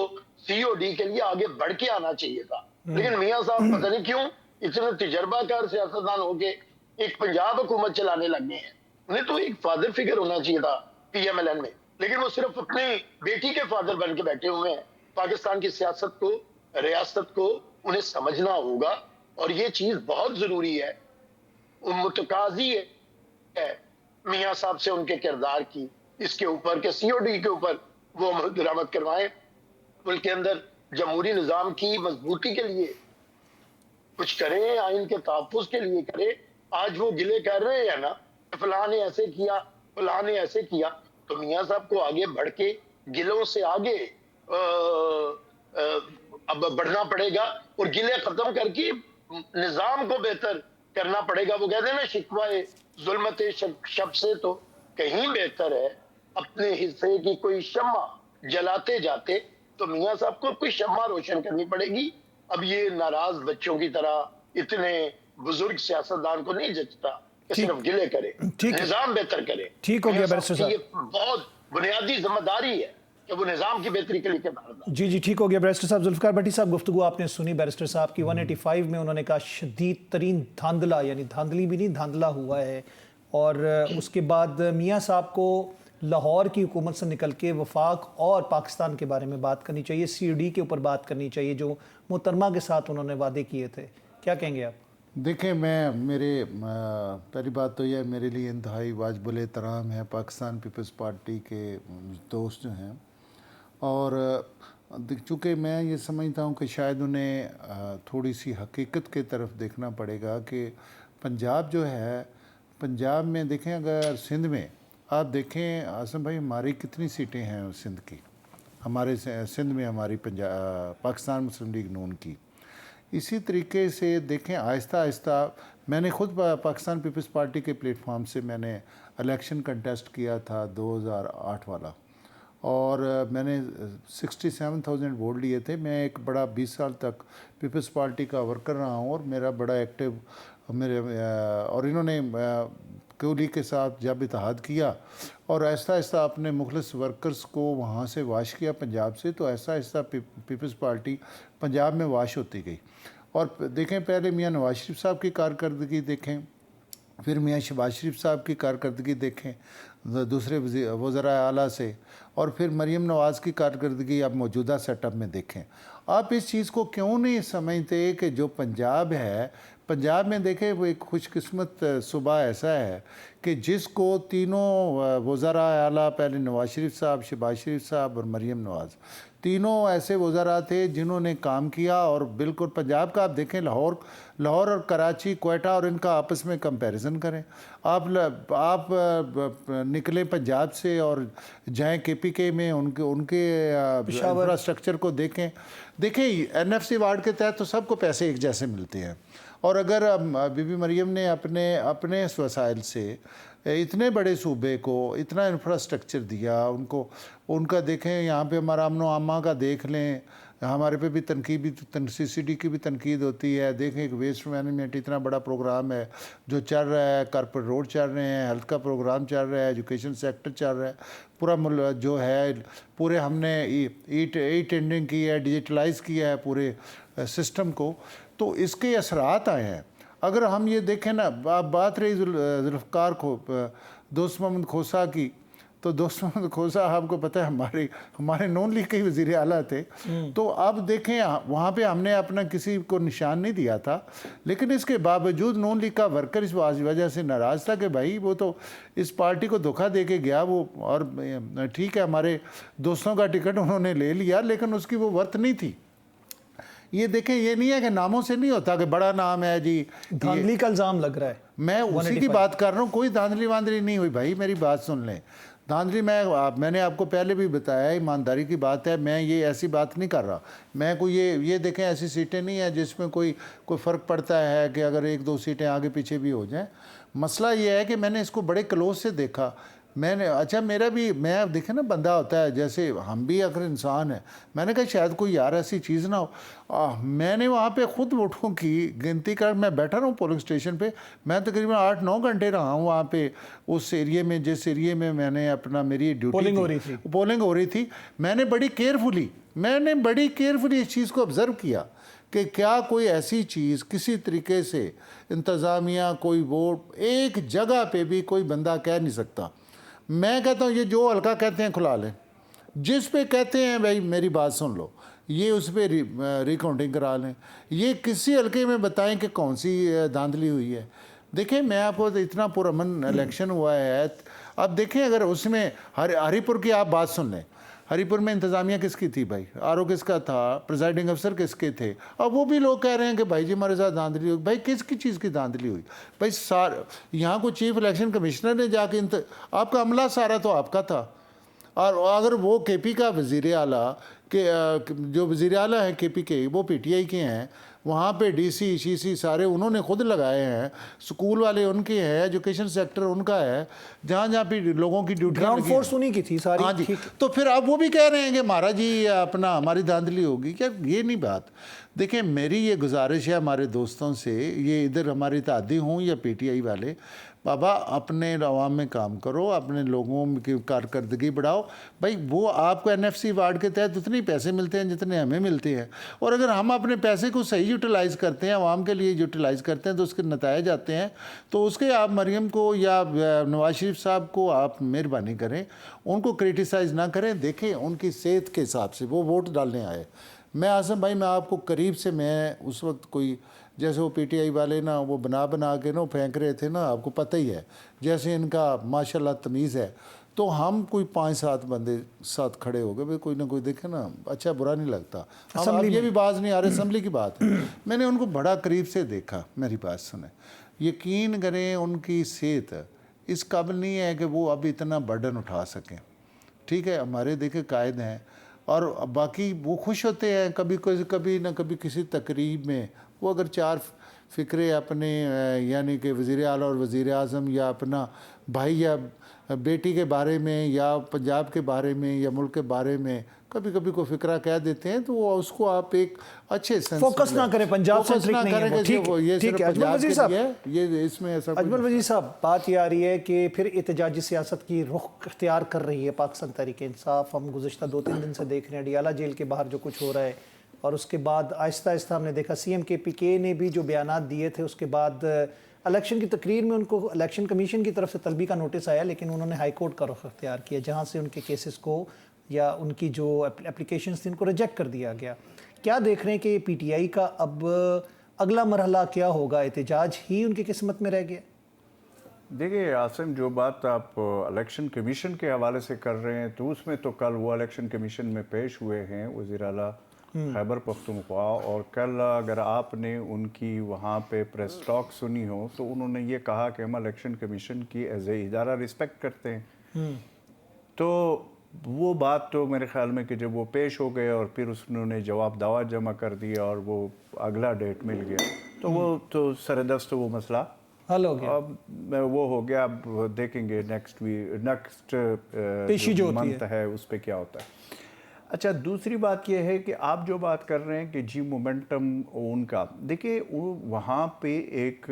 COD के लिए आगे बढ़ के आना चाहिए था, लेकिन मियाँ साहब पता नहीं क्यों इतने तजर्बाकार सियासतदान होके एक पंजाब हुकूमत चलाने लग गए हैं। उन्हें तो एक फादर फिगर होना चाहिए था PMLN में, लेकिन वो सिर्फ अपनी बेटी के फादर बन के बैठे हुए हैं। पाकिस्तान की सियासत को, रियासत को उन्हें समझना होगा, और ये चीज बहुत जरूरी है, मुतकाजी है मियाँ साहब से उनके किरदार की, इसके ऊपर के COD के ऊपर वो दरामद करवाएं, मुल्क के अंदर जमहूरी निज़ाम की मजबूती के लिए कुछ करें, आइन के तहफ़्फ़ुज़ के लिए करें। आज वो गिले कर रहे हैं ना, फलां ने ऐसे किया, फलां ने ऐसे किया, तो मियाँ साहब को आगे बढ़ के गिलों से आगे अब बढ़ना पड़ेगा और गिले खत्म करके निज़ाम को बेहतर करना पड़ेगा। वो कहते हैं ना, शिकवाए जुल्मत शब से तो कहीं बेहतर है अपने हिस्से की कोई शम्मा जलाते जाते। तो मियाँ साहब को कोई शम्मा रोशन करनी पड़ेगी। अब ये नाराज बच्चों की तरह इतने बुजुर्ग सियासतदान को नहीं जचता कि सिर्फ गिले करे, निजाम बेहतर करे। ठीक हो गया बैरिस्टर साहब, ये बहुत बुनियादी जिम्मेदारी है कि वो निजाम की बेहतरी के लिए किरदार। जी जी ठीक हो गया बैरिस्टर साहब। जुल्फिकार भट्टी साहब, गुफ्तगू आपने सुनी बैरिस्टर साहब की। 185 में उन्होंने कहा शदीद तरीन धांधला, यानी धांधली भी नहीं धांधला हुआ है, और उसके बाद मियाँ साहब को लाहौर की हुकूमत से निकल के वफाक और पाकिस्तान के बारे में बात करनी चाहिए, COD के ऊपर बात करनी चाहिए जो मोहतरमा के साथ उन्होंने वादे किए थे। क्या कहेंगे आप? देखें, पहली बात तो यह मेरे लिए इंतहाई वाजिबुल एहतराम है पाकिस्तान पीपल्स पार्टी के दोस्त जो हैं, और चूँकि मैं ये समझता हूँ कि शायद उन्हें थोड़ी सी हकीकत की तरफ देखना पड़ेगा कि पंजाब जो है, पंजाब में देखें, अगर सिंध में आप देखें आसम भाई, हमारी कितनी सीटें हैं सिंध की, हमारे सिंध में हमारी पाकिस्तान मुस्लिम लीग नून की। इसी तरीके से देखें, आहिस्ता आहिस्ता मैंने ख़ुद पाकिस्तान पीपल्स पार्टी के प्लेटफॉर्म से मैंने इलेक्शन कंटेस्ट किया था 2008 वाला, और मैंने 67,000 वोट लिए थे। मैं एक बड़ा 20 साल तक पीपल्स पार्टी का वर्कर रहा हूँ और मेरा बड़ा एक्टिव मेरे और इन्होंने कोहली के साथ जब इत्तेहाद किया और ऐसा ऐसा अपने मुखलिस वर्कर्स को वहाँ से वाश किया पंजाब से, तो ऐसा ऐसा पीपल्स पार्टी पंजाब में वाश होती गई। और देखें पहले मियाँ नवाज शरीफ साहब की कारकर्दगी देखें, फिर मियाँ शहबाज शरीफ साहब की कारकर्दगी देखें दूसरे वज़रा आला से, और फिर मरीम नवाज़ की कारकर्दगी अब मौजूदा सेटअप में देखें। आप इस चीज़ को क्यों नहीं समझते कि जो पंजाब है, पंजाब में देखें वो एक खुशकिस्मत सूबा ऐसा है कि जिसको तीनों वज़रा आला, पहले नवाज शरीफ साहब, शहबाज शरीफ साहब और मरीम नवाज़, तीनों ऐसे वज़रा थे जिन्होंने काम किया। और बिल्कुल पंजाब का आप देखें, लाहौर और कराची, कोयटा और इनका आपस में कंपैरिजन करें। आप निकले पंजाब से और जाएं KPK में, उनके इंफ्रास्ट्रक्चर को देखें NFC वार्ड के तहत तो सबको पैसे एक जैसे मिलते हैं। और अगर बीबी मरियम ने अपने वसाइल से इतने बड़े सूबे को इतना इंफ्रास्ट्रक्चर दिया, उनका देखें, यहाँ पे हमारा अमनो आमा का देख लें, हमारे पे भी CCD की भी तनकीद होती है। देखें एक वेस्ट मैनेजमेंट इतना बड़ा प्रोग्राम है जो चल रहा है, कारपोरेट रोड चल रहे हैं, हेल्थ का प्रोग्राम चल रहा है, एजुकेशन सेक्टर चल रहा है, पूरा जो है पूरे हमने ई टेंडरिंग की है, डिजिटलाइज किया है पूरे सिस्टम को, तो इसके असरात आए हैं। अगर हम ये देखें ना, आप बात रही जुल्फ़िकार दोस्त मोहम्मद खोसा की, तो दोस्त मोहम्मद खोसा आपको पता है हमारे नॉन लीग के वज़ीर आला थे। तो अब देखें वहाँ पे हमने अपना किसी को निशान नहीं दिया था, लेकिन इसके बावजूद नॉन लीग का वर्कर इस वजह से नाराज़ था कि भाई वो तो इस पार्टी को धोखा दे के गया वो, और ठीक है हमारे दोस्तों का टिकट उन्होंने ले लिया, लेकिन उसकी वो वर्थ नहीं थी। ये देखें, ये नहीं है कि नामों से नहीं होता कि बड़ा नाम है जी, धांधली का इल्ज़ाम लग रहा है। मैं उसी की बात कर रहा हूँ, कोई धांधली वांधली नहीं हुई भाई, मेरी बात सुन लें। धांधली मैंने आपको पहले भी बताया, ईमानदारी की बात है, मैं ये ऐसी बात नहीं कर रहा। मैं कोई ये देखें ऐसी सीटें नहीं है जिसमें कोई फ़र्क पड़ता है कि अगर 1-2 सीटें आगे पीछे भी हो जाएं। मसला ये है कि मैंने इसको बड़े क्लोज से देखा। मैं देखे ना, बंदा होता है जैसे हम भी अगर इंसान है, मैंने कहा शायद कोई यार ऐसी चीज़ ना हो। मैंने वहाँ पे ख़ुद वोटों की गिनती कर, मैं बैठा रहा हूँ पोलिंग स्टेशन पे, मैं तकरीबन 8-9 घंटे रहा हूँ वहाँ पे उस एरिए में, जिस एरिए में मैंने मेरी ड्यूटी पोलिंग हो रही थी। मैंने बड़ी केयरफुली इस चीज़ को ऑब्ज़र्व किया कि क्या कोई ऐसी चीज़ किसी तरीके से इंतज़ामिया, कोई वोट एक जगह पे भी कोई बंदा कह नहीं सकता। मैं कहता हूँ ये जो हल्का कहते हैं खुला लें, जिस पे कहते हैं भाई मेरी बात सुन लो, ये उस पर रिकाउंटिंग करा लें, ये किसी हल्के में बताएं कि कौन सी धांधली हुई है। देखें, मैं आपको इतना पुरअमन इलेक्शन हुआ है, अब देखें अगर उसमें हरीपुर की आप बात सुन लें, हरीपुर में इंतज़ामिया किसकी थी भाई, RO किसका था, प्रिजाइडिंग अफसर किसके थे। अब वो भी लोग कह रहे हैं कि भाई जी हमारे साथ धांधली हुई। भाई किसकी चीज़ की धांधली हुई भाई? यहाँ को चीफ इलेक्शन कमिश्नर ने जाके आपका अमला सारा तो आपका था। और अगर वो KP का वज़ीर आला के जो वज़ीर आला है KP के, वो PTI के हैं, वहाँ पे DC CC सारे उन्होंने खुद लगाए हैं, स्कूल वाले उनके हैं, एजुकेशन सेक्टर उनका है, जहाँ पे लोगों की ड्यूटी ग्राउंड फोर्स उन्हीं की थी सारी। हाँ जी, तो फिर अब वो भी कह रहे हैं कि महाराज जी हमारी धांधली होगी क्या? ये नहीं बात। देखें, मेरी ये गुजारिश है हमारे दोस्तों से, ये इधर हमारे इत्तेहादी हों या PTI वाले, बाबा अपने अवाम में काम करो, अपने लोगों की कारकर्दगी बढ़ाओ। भाई वो आपको NFC वार्ड के तहत उतने पैसे मिलते हैं जितने हमें मिलते हैं, और अगर हम अपने पैसे को सही यूटिलाइज़ करते हैं, अवाम के लिए यूटिलाइज़ करते हैं, तो उसके नतायज आते हैं। तो उसके आप मरियम को या नवाज शरीफ साहब को आप मेहरबानी करें, उनको क्रिटिसाइज़ ना करें। देखें उनकी सेहत के हिसाब से वो वोट डालने आए। मैं आज़म भाई, मैं आपको करीब से, मैं उस वक्त कोई जैसे वो PTI वाले ना वो बना के ना फेंक रहे थे ना, आपको पता ही है, जैसे इनका माशाल्लाह तमीज़ है, तो हम कोई 5-7 बंदे साथ खड़े हो गए, भाई कोई ना कोई देखे ना, अच्छा बुरा नहीं लगता। हम ये भी बात नहीं आ रही, असम्बली की बात है। मैंने उनको बड़ा करीब से देखा, मेरी बात सुने, यकीन करें उनकी सेहत इस काबिल नहीं है कि वो अब इतना बर्डन उठा सकें। ठीक है, हमारे देखे कायद हैं और बाकी वो खुश होते हैं, कभी ना कभी किसी तकरीब में وہ اگر 4 فکرے اپنے یعنی کہ وزیر اعلیٰ اور وزیر اعظم یا اپنا بھائی یا بیٹی کے بارے میں یا پنجاب کے بارے میں یا ملک کے بارے میں کبھی کبھی کوئی فکرہ کہہ دیتے ہیں تو وہ اس کو آپ ایک اچھے سینس فوکس نہ کریں، پنجاب سینٹرک نہیں ہے وہ، ٹھیک ہے یہ صرف اجمل پنجاب وزیر کے صاحب، لیے ہے، یہ اس میں ایسا اجمل وزیر صاحب بات یہ آ رہی ہے کہ پھر احتجاجی سیاست کی رخ اختیار کر رہی ہے پاکستان تحریک انصاف. ہم گزشتہ 2-3 دن سے دیکھ رہے ہیں اڈیالہ جیل کے باہر جو کچھ ہو رہا ہے، اور اس کے بعد آہستہ آہستہ ہم نے دیکھا سی ایم کے پی کے نے بھی جو بیانات دیے تھے، اس کے بعد الیکشن کی تقریر میں ان کو الیکشن کمیشن کی طرف سے طلبی کا نوٹس آیا، لیکن انہوں نے ہائی کورٹ کا رخ اختیار کیا جہاں سے ان کے کیسز کو یا ان کی جو اپلیکیشنز تھیں ان کو ریجیکٹ کر دیا گیا. کیا دیکھ رہے ہیں کہ پی ٹی آئی کا اب اگلا مرحلہ کیا ہوگا؟ احتجاج ہی ان کی قسمت میں رہ گیا؟ دیکھیے عاصم، جو بات آپ الیکشن کمیشن کے حوالے سے کر رہے ہیں تو اس میں تو کل وہ الیکشن کمیشن میں پیش ہوئے ہیں وزیر اعلیٰ خیبر پختونخوا، اور کل اگر آپ نے ان کی وہاں پہ پریس ٹاک سنی ہو تو انہوں نے یہ کہا کہ ہم الیکشن کمیشن کی ایز اے ادارہ رسپیکٹ کرتے ہیں. تو وہ بات تو میرے خیال میں کہ جب وہ پیش ہو گئے اور پھر انہوں نے جواب دعویٰ جمع کر دیا اور وہ اگلا ڈیٹ مل گیا تو وہ تو سردست وہ مسئلہ حل ہو گیا، اب وہ ہو گیا. اب دیکھیں گے نیکسٹ پیشی جو ہوتی منتھ ہے اس پہ کیا ہوتا ہے. اچھا، دوسری بات یہ ہے کہ آپ جو بات کر رہے ہیں کہ جی مومنٹم ان کا، دیکھیے وہاں پہ ایک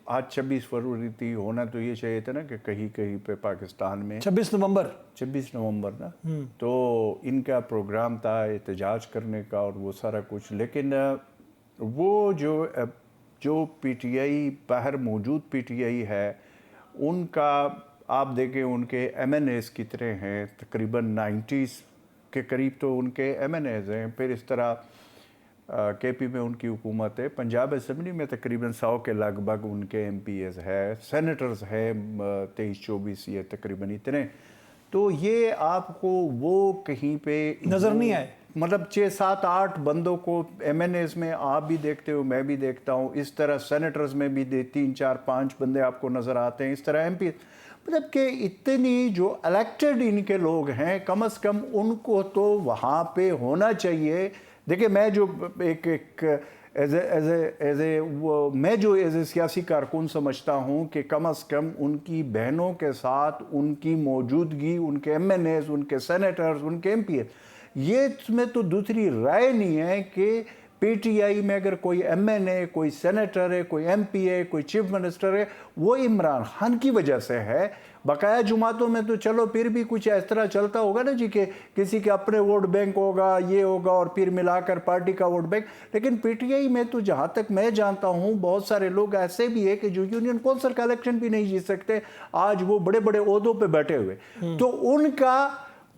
آج 26 فروری تھی، ہونا تو یہ چاہیے تھا نا کہ کہیں کہیں پہ پاکستان میں 26 نومبر نا تو ان کا پروگرام تھا احتجاج کرنے کا اور وہ سارا کچھ، لیکن وہ جو پی ٹی آئی باہر موجود پی ٹی آئی ہے ان کا آپ دیکھیں ان کے ایم این ایز کتنے ہیں، تقریباً 90 کے قریب تو ان کے ایم این ایز ہیں. پھر اس طرح کے پی میں ان کی حکومت ہے، پنجاب اسمبلی میں تقریباً 100 کے لگ بھگ ان کے ایم پی ایز ہے، سینیٹرز ہے 23-24 یہ تقریباً اتنے. تو یہ آپ کو وہ کہیں پہ نظر نہیں آئے، مطلب 6-7-8 بندوں کو ایم این ایز میں آپ بھی دیکھتے ہو، میں بھی دیکھتا ہوں، اس طرح سینیٹرز میں بھی 3-4-5 بندے آپ کو نظر آتے ہیں، اس طرح ایم پی، مطلب کہ اتنی جو الیکٹڈ ان کے لوگ ہیں کم از کم ان کو تو وہاں پہ ہونا چاہیے. دیکھیں میں جو ایک ایز اے سیاسی کارکن سمجھتا ہوں کہ کم از کم ان کی بہنوں کے ساتھ ان کی موجودگی، ان کے ایم این ایز، ان کے سینیٹرز، ان کے ایم پی ایز، یہ اس میں تو دوسری رائے نہیں ہے کہ پی ٹی آئی میں اگر کوئی ایم این اے، کوئی سینیٹر ہے، کوئی ایم پی اے، کوئی چیف منسٹر ہے، وہ عمران خان کی وجہ سے ہے. بقایا جماعتوں میں تو چلو پھر بھی کچھ اس طرح چلتا ہوگا نا جی کہ کسی کے اپنے ووٹ بینک ہوگا، یہ ہوگا اور پھر ملا کر پارٹی کا ووٹ بینک. لیکن پی ٹی آئی میں تو جہاں تک میں جانتا ہوں بہت سارے لوگ ایسے بھی ہیں کہ جو یونین کونسل کا الیکشن بھی نہیں جیت سکتے، آج وہ بڑے بڑے عہدوں پہ بیٹھے ہوئے. تو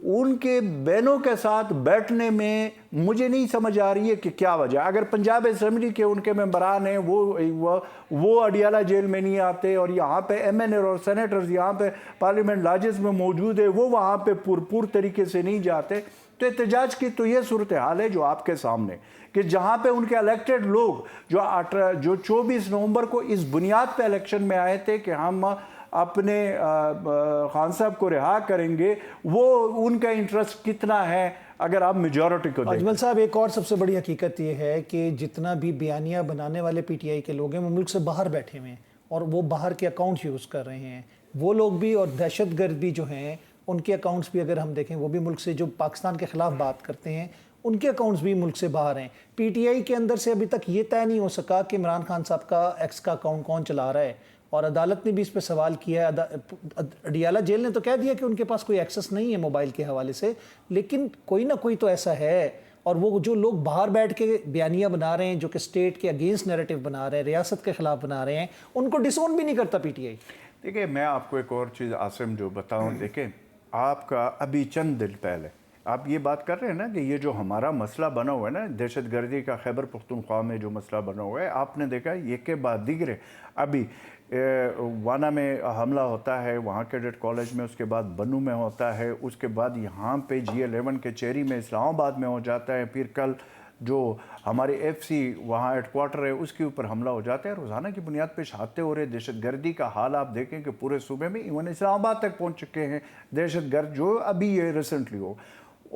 ان کے بہنوں کے ساتھ بیٹھنے میں مجھے نہیں سمجھ آ رہی ہے کہ کیا وجہ. اگر پنجاب اسمبلی کے ان کے ممبران ہیں وہ اڈیالہ جیل میں نہیں آتے اور یہاں پہ ایم این اے اور سینیٹرز یہاں پہ پارلیمنٹ لاجز میں موجود ہے، وہ وہاں پہ پور طریقے سے نہیں جاتے، تو احتجاج کی تو یہ صورتحال ہے جو آپ کے سامنے کہ جہاں پہ ان کے الیکٹڈ لوگ جو 24 نومبر کو اس بنیاد پہ الیکشن میں آئے تھے کہ ہم اپنے خان صاحب کو رہا کریں گے، وہ ان کا انٹرسٹ کتنا ہے اگر آپ میجورٹی کو دیکھیں. اجمل صاحب ایک اور سب سے بڑی حقیقت یہ ہے کہ جتنا بھی بیانیہ بنانے والے پی ٹی آئی کے لوگ ہیں وہ ملک سے باہر بیٹھے ہوئے ہیں اور وہ باہر کے اکاؤنٹ یوز کر رہے ہیں. وہ لوگ بھی اور دہشت گرد بھی جو ہیں ان کے اکاؤنٹس بھی اگر ہم دیکھیں وہ بھی ملک سے، جو پاکستان کے خلاف بات کرتے ہیں ان کے اکاؤنٹس بھی ملک سے باہر ہیں. پی ٹی آئی کے اندر سے ابھی تک یہ طے نہیں ہو سکا کہ عمران خان صاحب کا ایکس کا اکاؤنٹ کون چلا رہا ہے، اور عدالت نے بھی اس پہ سوال کیا ہے. اڈیالہ جیل نے تو کہہ دیا کہ ان کے پاس کوئی ایکسس نہیں ہے موبائل کے حوالے سے، لیکن کوئی نہ کوئی تو ایسا ہے. اور وہ جو لوگ باہر بیٹھ کے بیانیہ بنا رہے ہیں جو کہ اسٹیٹ کے اگینسٹ نیریٹو بنا رہے ہیں، ریاست کے خلاف بنا رہے ہیں، ان کو ڈسون بھی نہیں کرتا پی ٹی آئی. دیکھیں میں آپ کو ایک اور چیز عاصم جو بتاؤں، دیکھیں آپ کا ابھی چند دن پہلے آپ یہ بات کر رہے ہیں نا کہ یہ جو ہمارا مسئلہ بنا ہوا ہے نا دہشت گردی کا، خیبر پختونخوا میں جو مسئلہ بنا ہوا ہے، آپ نے دیکھا یہ کے بعد دیگرے ابھی وانا میں حملہ ہوتا ہے، وہاں کیڈٹ کالج میں، اس کے بعد بنو میں ہوتا ہے، اس کے بعد یہاں پہ G11 کے چیری میں اسلام آباد میں ہو جاتا ہے، پھر کل جو ہمارے ایف سی وہاں ہیڈ کوارٹر ہے اس کے اوپر حملہ ہو جاتا ہے. روزانہ کی بنیاد پہ شہادتیں ہو رہے. دہشت گردی کا حال آپ دیکھیں کہ پورے صوبے میں ایون اسلام آباد تک پہنچ چکے ہیں دہشت گرد جو ابھی یہ ریسنٹلی ہو.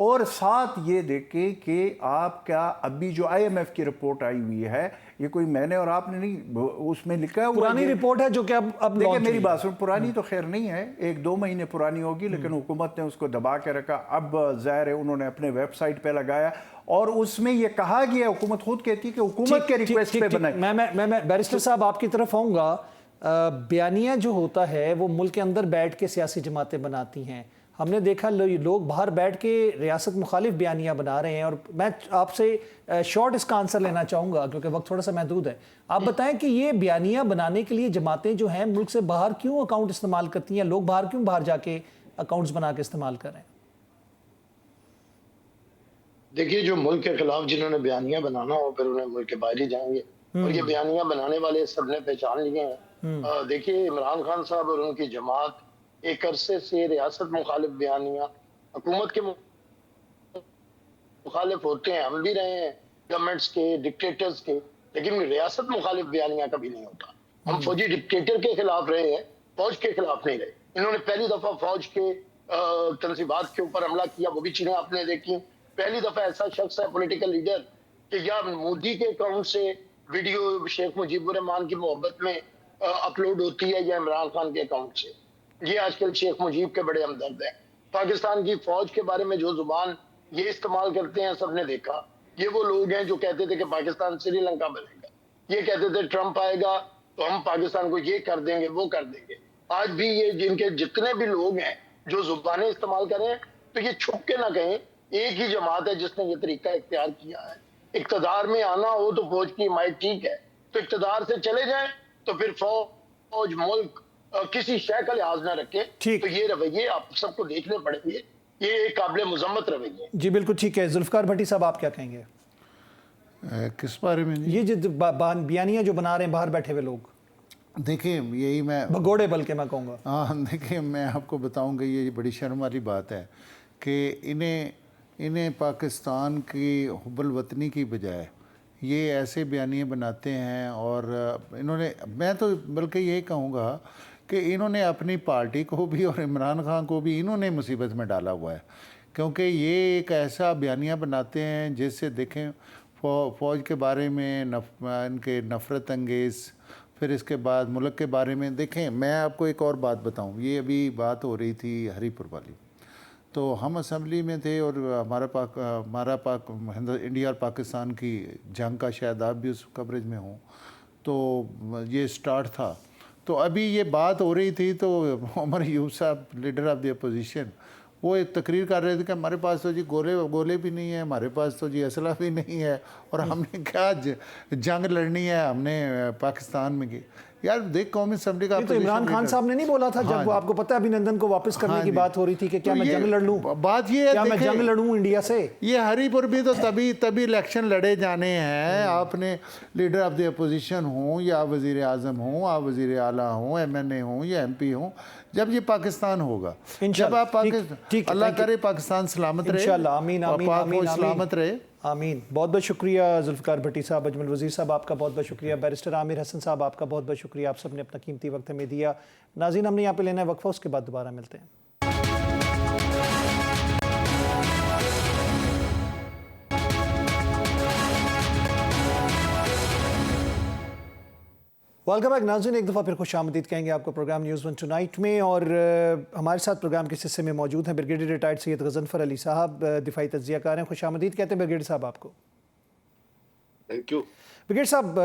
اور ساتھ یہ دیکھیں کہ آپ کا ابھی جو IMF کی رپورٹ آئی ہوئی ہے، یہ کوئی میں نے اور آپ نے نہیں، اس میں لکھا ہوا پرانی رپورٹ ہے جو کہ اب دیکھیں میری بات سن، پرانی تو خیر نہیں ہے، 1-2 مہینے پرانی ہوگی، لیکن حکومت نے اس کو دبا کے رکھا. اب ظاہر ہے انہوں نے اپنے ویب سائٹ پہ لگایا اور اس میں یہ کہا گیا، حکومت خود کہتی ہے کہ حکومت کے ریکویسٹ پہ بنائے. میں بیرسٹر صاحب آپ کی طرف آؤں گا. بیانیہ جو ہوتا ہے وہ ملک کے اندر بیٹھ کے سیاسی جماعتیں بناتی ہیں. ہم نے دیکھا لوگ باہر بیٹھ کے ریاست مخالف بیانیہ بنا رہے ہیں، اور میں آپ سے شارٹ اس کا آنسر لینا چاہوں گا کیونکہ وقت تھوڑا سا محدود ہے. آپ بتائیں کہ یہ بیانیہ بنانے کے لیے جماعتیں جو ہیں ملک سے باہر کیوں اکاؤنٹ استعمال کرتی ہیں؟ لوگ باہر جا کے اکاؤنٹس بنا کے استعمال کر رہے ہیں؟ دیکھیے جو ملک کے خلاف جنہوں نے بیانیہ بنانا ہو پھر انہیں ملک کے باہر ہی جائیں گے، اور یہ بیانیہ بنانے والے سب نے پہچان لیے ہیں. دیکھیے عمران خان صاحب اور ان کی جماعت ایک عرصے سے ریاست مخالف بیانیہ، حکومت کے مخالف ہوتے ہیں، ہم بھی رہے ہیں گورنمنٹس کے، ڈکٹیٹرز کے، لیکن ریاست مخالف بیانیہ کبھی نہیں ہوتا. ہم فوجی ڈکٹیٹر کے خلاف رہے ہیں، فوج کے خلاف نہیں رہے. انہوں نے پہلی دفعہ فوج کے تنصیبات کے اوپر حملہ کیا، وہ بھی چیزیں آپ نے دیکھی. پہلی دفعہ ایسا شخص ہے پولیٹیکل لیڈر کہ یا مودی کے اکاؤنٹ سے ویڈیو شیخ مجیب الرحمان کی محبت میں اپلوڈ ہوتی ہے یا عمران خان کے اکاؤنٹ سے. یہ آج کل شیخ مجیب کے بڑے ہمدرد ہیں. پاکستان کی فوج کے بارے میں جو زبان یہ استعمال کرتے ہیں سب نے دیکھا. یہ وہ لوگ ہیں جو کہتے تھے کہ پاکستان سری لنکا بنے گا، یہ کہتے تھے ٹرمپ آئے گا تو ہم پاکستان کو یہ کر دیں گے وہ کر دیں گے. آج بھی یہ جن کے جتنے بھی لوگ ہیں جو زبانیں استعمال کریں تو یہ چھپ کے نہ کہیں ایک ہی جماعت ہے جس نے یہ طریقہ اختیار کیا ہے. اقتدار میں آنا ہو تو فوج کی حمایت ٹھیک ہے، تو اقتدار سے چلے جائیں تو پھر فوج ملک کسی شے کا لحاظ نہ رکھے. تو یہ رویے آپ سب کو دیکھنے پڑیں گے، یہ ایک قابل مذمت رویے. جی بالکل ٹھیک ہے. ذوالفقار بھٹی صاحب آپ کیا کہیں گے کس بارے میں؟ یہ جو بیانیہ جو بنا رہے ہیں باہر بیٹھے ہوئے لوگ؟ دیکھیں یہی میں بھگوڑے بلکہ میں کہوں گا. ہاں دیکھیں میں آپ کو بتاؤں گا یہ بڑی شرم والی بات ہے کہ انہیں پاکستان کی حب الوطنی کی بجائے یہ ایسے بیانیے بناتے ہیں. اور انہوں نے، میں تو بلکہ یہ کہوں گا کہ انہوں نے اپنی پارٹی کو بھی اور عمران خان کو بھی انہوں نے مصیبت میں ڈالا ہوا ہے، کیونکہ یہ ایک ایسا بیانیہ بناتے ہیں جس سے دیکھیں فوج کے بارے میں ان کے نفرت انگیز، پھر اس کے بعد ملک کے بارے میں. دیکھیں میں آپ کو ایک اور بات بتاؤں، یہ ابھی بات ہو رہی تھی ہری پور والی، تو ہم اسمبلی میں تھے اور ہمارا انڈیا اور پاکستان کی جنگ کا شاید آپ بھی اس کوریج میں ہوں، تو یہ سٹارٹ تھا. تو ابھی یہ بات ہو رہی تھی تو عمر ایوب صاحب لیڈر آف دی اپوزیشن وہ ایک تقریر کر رہے تھے کہ ہمارے پاس تو جی گولے بھی نہیں ہیں، ہمارے پاس تو جی اسلحہ بھی نہیں ہے، اور ہم نے کیا جنگ لڑنی ہے ہم نے پاکستان میں کی. یار دیکھ قومی اسمبلی کا تو عمران خان صاحب نے نہیں بولا تھا جب وہ آپ کو پتہ ہے ابھینندن کو واپس کرنے کی بات ہو رئی تھی کہ کیا میں جنگ لڑ لوں، بات یہ ہے کیا میں جنگ لڑوں انڈیا سے؟ یہ ہری پور بھی تو تبھی الیکشن لڑے جانے ہیں. آپ نے لیڈر آف دی اپوزیشن ہوں یا وزیر اعظم ہوں، آپ وزیر اعلیٰ ہوں، MNA ہوں یا MP ہوں، جب یہ پاکستان ہوگا، جب آپ اللہ کرے پاکستان سلامت رہے، انشاءاللہ. آمین آمین آمین سلامت رہے. آمین. بہت بہت شکریہ ذوالفقار بھٹی صاحب، اجمل وزیر صاحب آپ کا بہت بہت شکریہ، بیرسٹر عامر حسن صاحب آپ کا بہت بہت شکریہ، آپ سب نے اپنا قیمتی وقت ہمیں دیا. ناظرین ہم نے یہاں پہ لینا ہے وقفہ، اس کے بعد دوبارہ ملتے ہیں. ویلکم بیک ناظرین، ایک دفعہ پھر خوش آمدید کہیں گے آپ کو پروگرام نیوز ون ٹونائٹ میں. اور ہمارے ساتھ پروگرام کے حصے میں موجود ہیں بریگیڈیئر ریٹائرڈ سید غضنفر علی صاحب، دفاعی تجزیہ کار ہیں. خوش آمدید کہتے ہیں بریگیڈیئر صاحب آپ کو. Thank you. بریگیڈیئر صاحب،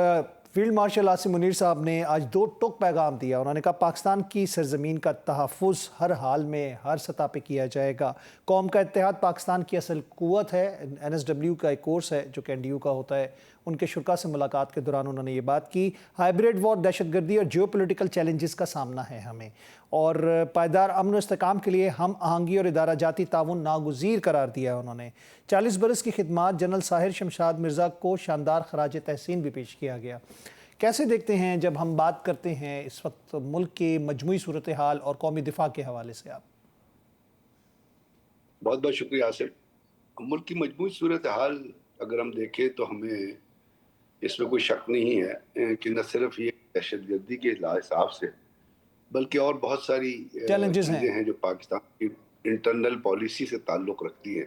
فیلڈ مارشل عاصم منیر صاحب نے آج 2 ٹوک پیغام دیا. انہوں نے کہا پاکستان کی سرزمین کا تحفظ ہر حال میں ہر سطح پہ کیا جائے گا. قوم کا اتحاد پاکستان کی اصل قوت ہے. NSW کا ایک کورس ہے جو کہ NDU کا ہوتا ہے، ان کے شرکاء سے ملاقات کے دوران انہوں نے یہ بات کی. ہائبریڈ وار، دہشت گردی اور جیو پولیٹیکل چیلنجز کا سامنا ہے ہمیں، اور پائیدار امن و استحکام کے لیے ہم آہنگی اور ادارہ جاتی تعاون ناگزیر قرار دیا ہے. انہوں نے 40 برس کی خدمات جنرل ساحر شمشاد مرزا کو شاندار خراج تحسین بھی پیش کیا گیا. کیسے دیکھتے ہیں جب ہم بات کرتے ہیں اس وقت ملک کے مجموعی صورتحال اور قومی دفاع کے حوالے سے آپ؟ بہت بہت شکریہ آصف. ملک کی مجموعی صورتحال اگر ہم دیکھیں تو ہمیں اس میں کوئی شک نہیں ہے کہ نہ صرف یہ دہشت گردی کے حساب سے بلکہ اور بہت ساری چیزیں ہیں جو پاکستان کی انٹرنل پالیسی سے تعلق رکھتی ہیں.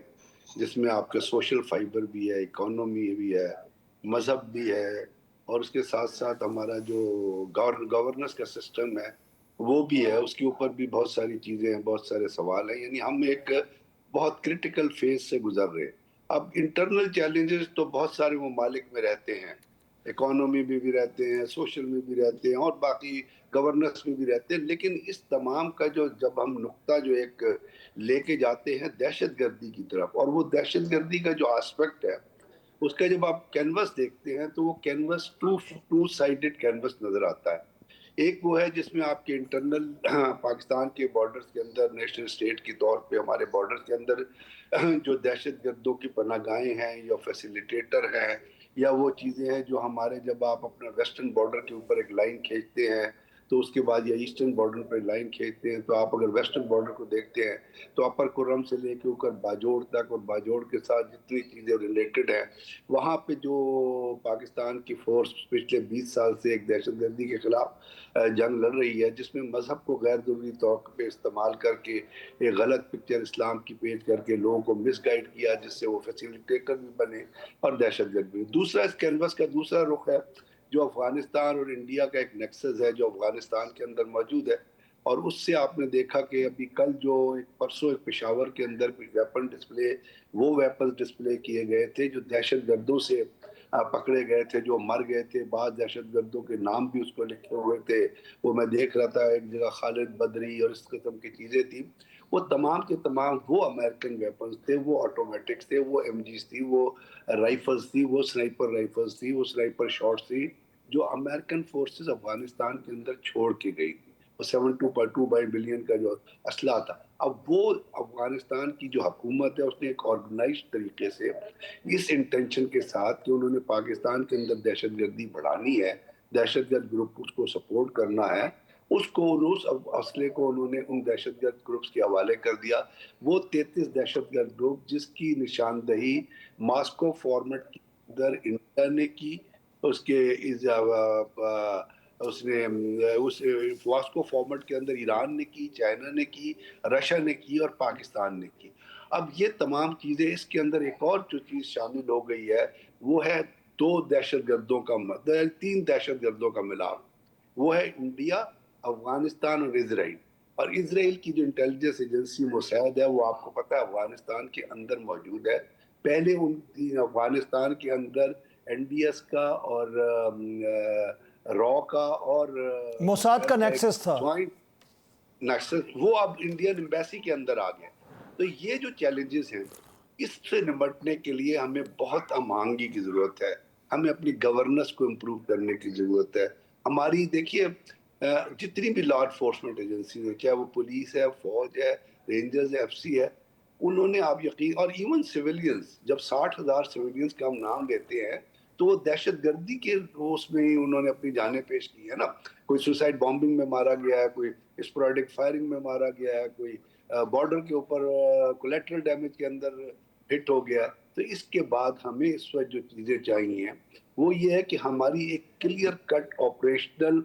जिसमें आपका सोशल फाइबर भी है, इकोनॉमी भी है, मज़हब भी है, और उसके साथ साथ हमारा जो गवर्नेंस का सिस्टम है वो भी है, उसके ऊपर भी बहुत सारी चीज़ें हैं, बहुत सारे सवाल हैं। यानी हम एक बहुत क्रिटिकल फेज से गुजर रहे हैं। अब इंटरनल चैलेंजेस तो बहुत सारे ममालिक में रहते हैं, इकोनॉमी में भी रहते हैं, सोशल में भी रहते हैं, और बाकी गवर्नेंस में भी रहते हैं, लेकिन इस तमाम का जो जब हम नुक्ता जो एक लेके जाते हैं दहशत गर्दी की तरफ, और वो दहशत गर्दी का जो एस्पेक्ट है उसका जब आप कैनवस देखते हैं तो वो कैनवस टू साइडेड कैनवस नजर आता है। एक वो है जिसमें आपके इंटरनल पाकिस्तान के बॉर्डर्स के अंदर नेशनल स्टेट के तौर पे हमारे बॉर्डर्स के अंदर जो दहशत गर्दों की पनाहगाहें हैं या फैसिलिटेटर हैं, या वो चीज़ें हैं जो हमारे, जब आप अपना वेस्टर्न बॉर्डर के ऊपर एक लाइन खींचते हैं तो उसके बाद या ईस्टर्न बॉर्डर पर लाइन खींचते हैं, तो आप अगर वेस्टर्न बॉर्डर को देखते हैं तो अपर कुर्रम से लेके ऊपर बाजोड़ तक, और बाजोड़ के साथ जितनी चीज़ें रिलेटेड हैं, वहाँ पे जो पाकिस्तान की फोर्स पिछले 20 साल से एक दहशत गर्दी के खिलाफ जंग लड़ रही है, जिसमें मज़हब को गैर ज़रूरी तौर पे इस्तेमाल करके एक गलत पिक्चर इस्लाम की पेश करके लोगों को मिसगाइड किया, जिससे वो फैसिलिटेटर भी बने और दहशतगर्द भी। दूसरा इस कैनवस का दूसरा रुख है जो अफगानिस्तान और इंडिया का एक नेक्सस है जो अफगानिस्तान के अंदर मौजूद है, और उससे आपने देखा कि अभी कल जो एक परसों एक पेशावर के अंदर वेपन डिस्प्ले, वो वेपन डिस्प्ले किए गए थे जो दहशत गर्दों से पकड़े गए थे, जो मर गए थे। बाद दहशत गर्दों के नाम भी उसको लिखे हुए थे, वो मैं देख रहा था, एक जगह खालिद बदरी और इस किस्म की चीज़ें थी। वो तमाम के तमाम वो अमेरिकन वेपन्स थे, वो ऑटोमेटिक्स थे, वो एमजीज थी, वो राइफल्स थी, वो स्नाइपर राइफल्स थी, वो स्नाइपर शॉट्स थी जो अमेरिकन फोर्सेस अफगानिस्तान के अंदर छोड़ के गई थी। वो 7.2 बिलियन का जो असला था, अब वो अफगानिस्तान की जो हुकूमत है उसने एक ऑर्गेनाइज्ड तरीके से इस इंटेंशन के साथ कि उन्होंने पाकिस्तान के अंदर दहशतगर्दी बढ़ानी है, दहशतगर्द ग्रुप उसको सपोर्ट करना है, उसको उस असले को उन्होंने उन दहशतगर्द ग्रुप्स के हवाले कर दिया। वो 33 दहशतगर्द ग्रुप जिसकी निशानदही मास्को फॉर्मेट के अंदर इंडिया ने की, उसके उसने उस वास्को फॉर्मेट के अंदर ईरान ने की, चाइना ने की, रशिया ने की और पाकिस्तान ने की। अब ये तमाम चीज़ें, इसके अंदर एक और जो चीज़ शामिल हो गई है वो है तीन दहशतगर्दों का मिलाप। वो है इंडिया, अफगानिस्तान और इसराइल। और इसराइल की जो इंटेलिजेंस एजेंसी मोसाद है वो आपको पता है अफगानिस्तान के अंदर मौजूद है। पहले अफगानिस्तान के अंदर एनडीएस का और रॉ का और मोसाद का नेक्सस था, नेक्सस, वो अब इंडियन एम्बेसी के अंदर आ गया। तो ये जो चैलेंजेस हैं इससे निपटने के लिए हमें बहुत अमांगी की ज़रूरत है, हमें अपनी गवर्नेंस को इम्प्रूव करने की ज़रूरत है। हमारी देखिए जितनी भी लॉ इन्फोर्समेंट एजेंसी है, चाहे वो पुलिस है, फौज है, रेंजर्स है, एफसी है, उन्होंने आप यकीन, और इवन सिविलियंस, जब 60,000 सिविलियंस का हम नाम लेते हैं तो वो दहशतगर्दी के उसमें ही उन्होंने अपनी जानें पेश की है ना। कोई सुसाइड बॉम्बिंग में मारा गया है, कोई स्पोरेडिक फायरिंग में मारा गया है, कोई बॉर्डर के ऊपर कोलेटरल डैमेज के अंदर हिट हो गया। तो इसके बाद हमें इस वक्त जो चीज़ें चाहिए वो ये है कि हमारी एक क्लियर कट ऑपरेशनल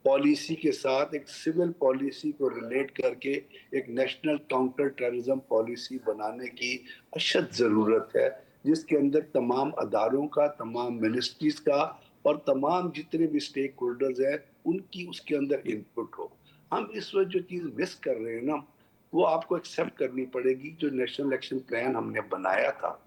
पॉलिसी के साथ एक सिविल पॉलिसी को रिलेट करके एक नेशनल काउंटर टेररिज्म पॉलिसी बनाने की अशद ज़रूरत है, जिसके अंदर तमाम अदारों का, तमाम मिनिस्ट्रीज का और तमाम जितने भी स्टेक होल्डर्स हैं उनकी उसके अंदर इनपुट हो। हम इस वक्त जो चीज़ मिस कर रहे हैं ना, वो आपको एक्सेप्ट करनी पड़ेगी। जो नेशनल एक्शन प्लान हमने बनाया था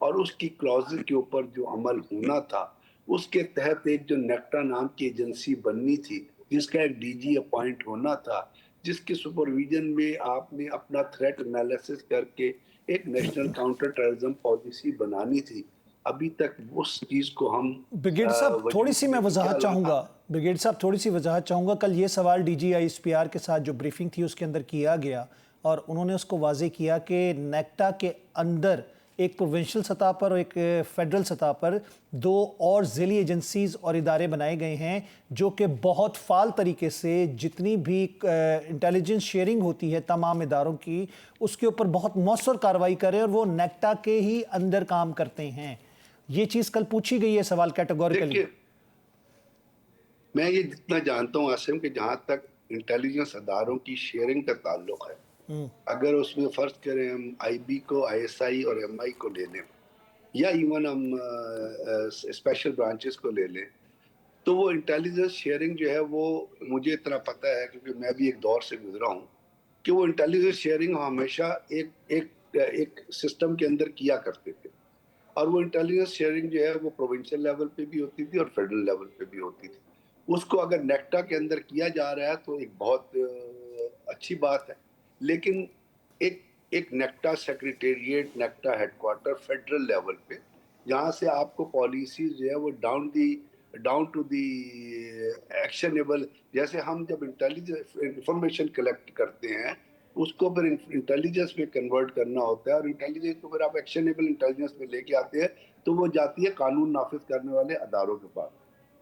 और उसकी क्लॉजेज के ऊपर जो अमल होना था, उसके तहत एक जो नेक्टा नाम की एजेंसी बननी थी, जिसका एक डीजी अपॉइंट होना था, जिसके सुपरविजन में आपने अपना थ्रेट एनालिसिस करके एक नेशनल काउंटर टेररिज्म पॉलिसी बनानी थी। अभी तक उस चीज़ को हम ब्रिगेड साहब थोड़ी सी मैं वजाहत चाहूँगा, ब्रिगेड साहब थोड़ी सी वजाहत चाहूँगा। कल ये सवाल DGISPR के साथ जो ब्रीफिंग थी उसके अंदर किया गया और उन्होंने उसको वाजे किया कि नेक्टा के अंदर एक प्रोविंशियल सतह पर और एक फेडरल सतह पर 2 और ज़िली एजेंसीज़ और इदारे बनाए गए हैं जो कि बहुत फाल तरीके से जितनी भी इंटेलिजेंस शेयरिंग होती है तमाम इदारों की, उसके ऊपर बहुत मौसर कार्रवाई करें और वो नेक्टा के ही अंदर काम करते हैं। ये चीज़ कल पूछी गई है सवाल कैटेगोरिकली। मैं ये जितना जानता हूँ आसिम कि जहाँ तक इंटेलिजेंस अदारों की शेयरिंग का ताल्लुक है, اگر اس میں فرض کریں ہم آئی بی کو, آئی ایس آئی اور ایم آئی کو لے لیں, یا ایون ہم اسپیشل برانچز کو لے لیں, تو وہ انٹیلیجنس شیئرنگ جو ہے وہ مجھے اتنا پتہ ہے کیونکہ میں بھی ایک دور سے گزرا ہوں کہ وہ انٹیلیجنس شیئرنگ ہمیشہ ایک سسٹم کے اندر کیا کرتے تھے, اور وہ انٹیلیجنس شیئرنگ جو ہے وہ پروونشل لیول پہ بھی ہوتی تھی اور فیڈرل لیول پہ بھی ہوتی تھی. اس کو اگر نیکٹا کے اندر کیا جا رہا ہے تو ایک بہت اچھی بات ہے, لیکن ایک NACTA secretariat, NACTA headquarter federal level پہ, جہاں سے آپ کو پالیسیز جو ہے وہ ڈاؤن ٹو دی ایکشنیبل, جیسے ہم جب انفارمیشن کلیکٹ کرتے ہیں اس کو پھر انٹیلیجنس میں کنورٹ کرنا ہوتا ہے, اور انٹیلیجنس کو پھر آپ ایکشنیبل انٹیلیجنس میں لے کے آتے ہیں تو وہ جاتی ہے قانون نافذ کرنے والے اداروں کے پاس.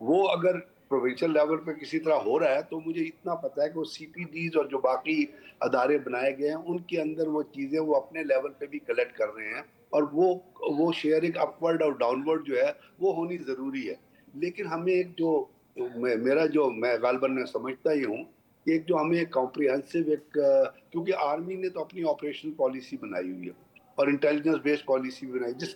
وہ اگر پروونشل لیول پہ کسی طرح ہو رہا ہے تو مجھے اتنا پتہ ہے کہ وہ سی پی ڈیز اور جو باقی ادارے بنائے گئے ہیں ان کے اندر وہ چیزیں وہ اپنے لیول پہ بھی کلیکٹ کر رہے ہیں, اور وہ شیئرنگ اپورڈ اور ڈاؤن ورڈ جو ہے وہ ہونی ضروری ہے. لیکن ہمیں ایک جو میں غالباً میں سمجھتا ہی ہوں کہ ایک جو ہمیں کمپریہنسو کیونکہ آرمی نے تو اپنی آپریشنل پالیسی بنائی ہوئی ہے اور انٹیلیجنس بیسڈ پالیسی بھی بنائی, جس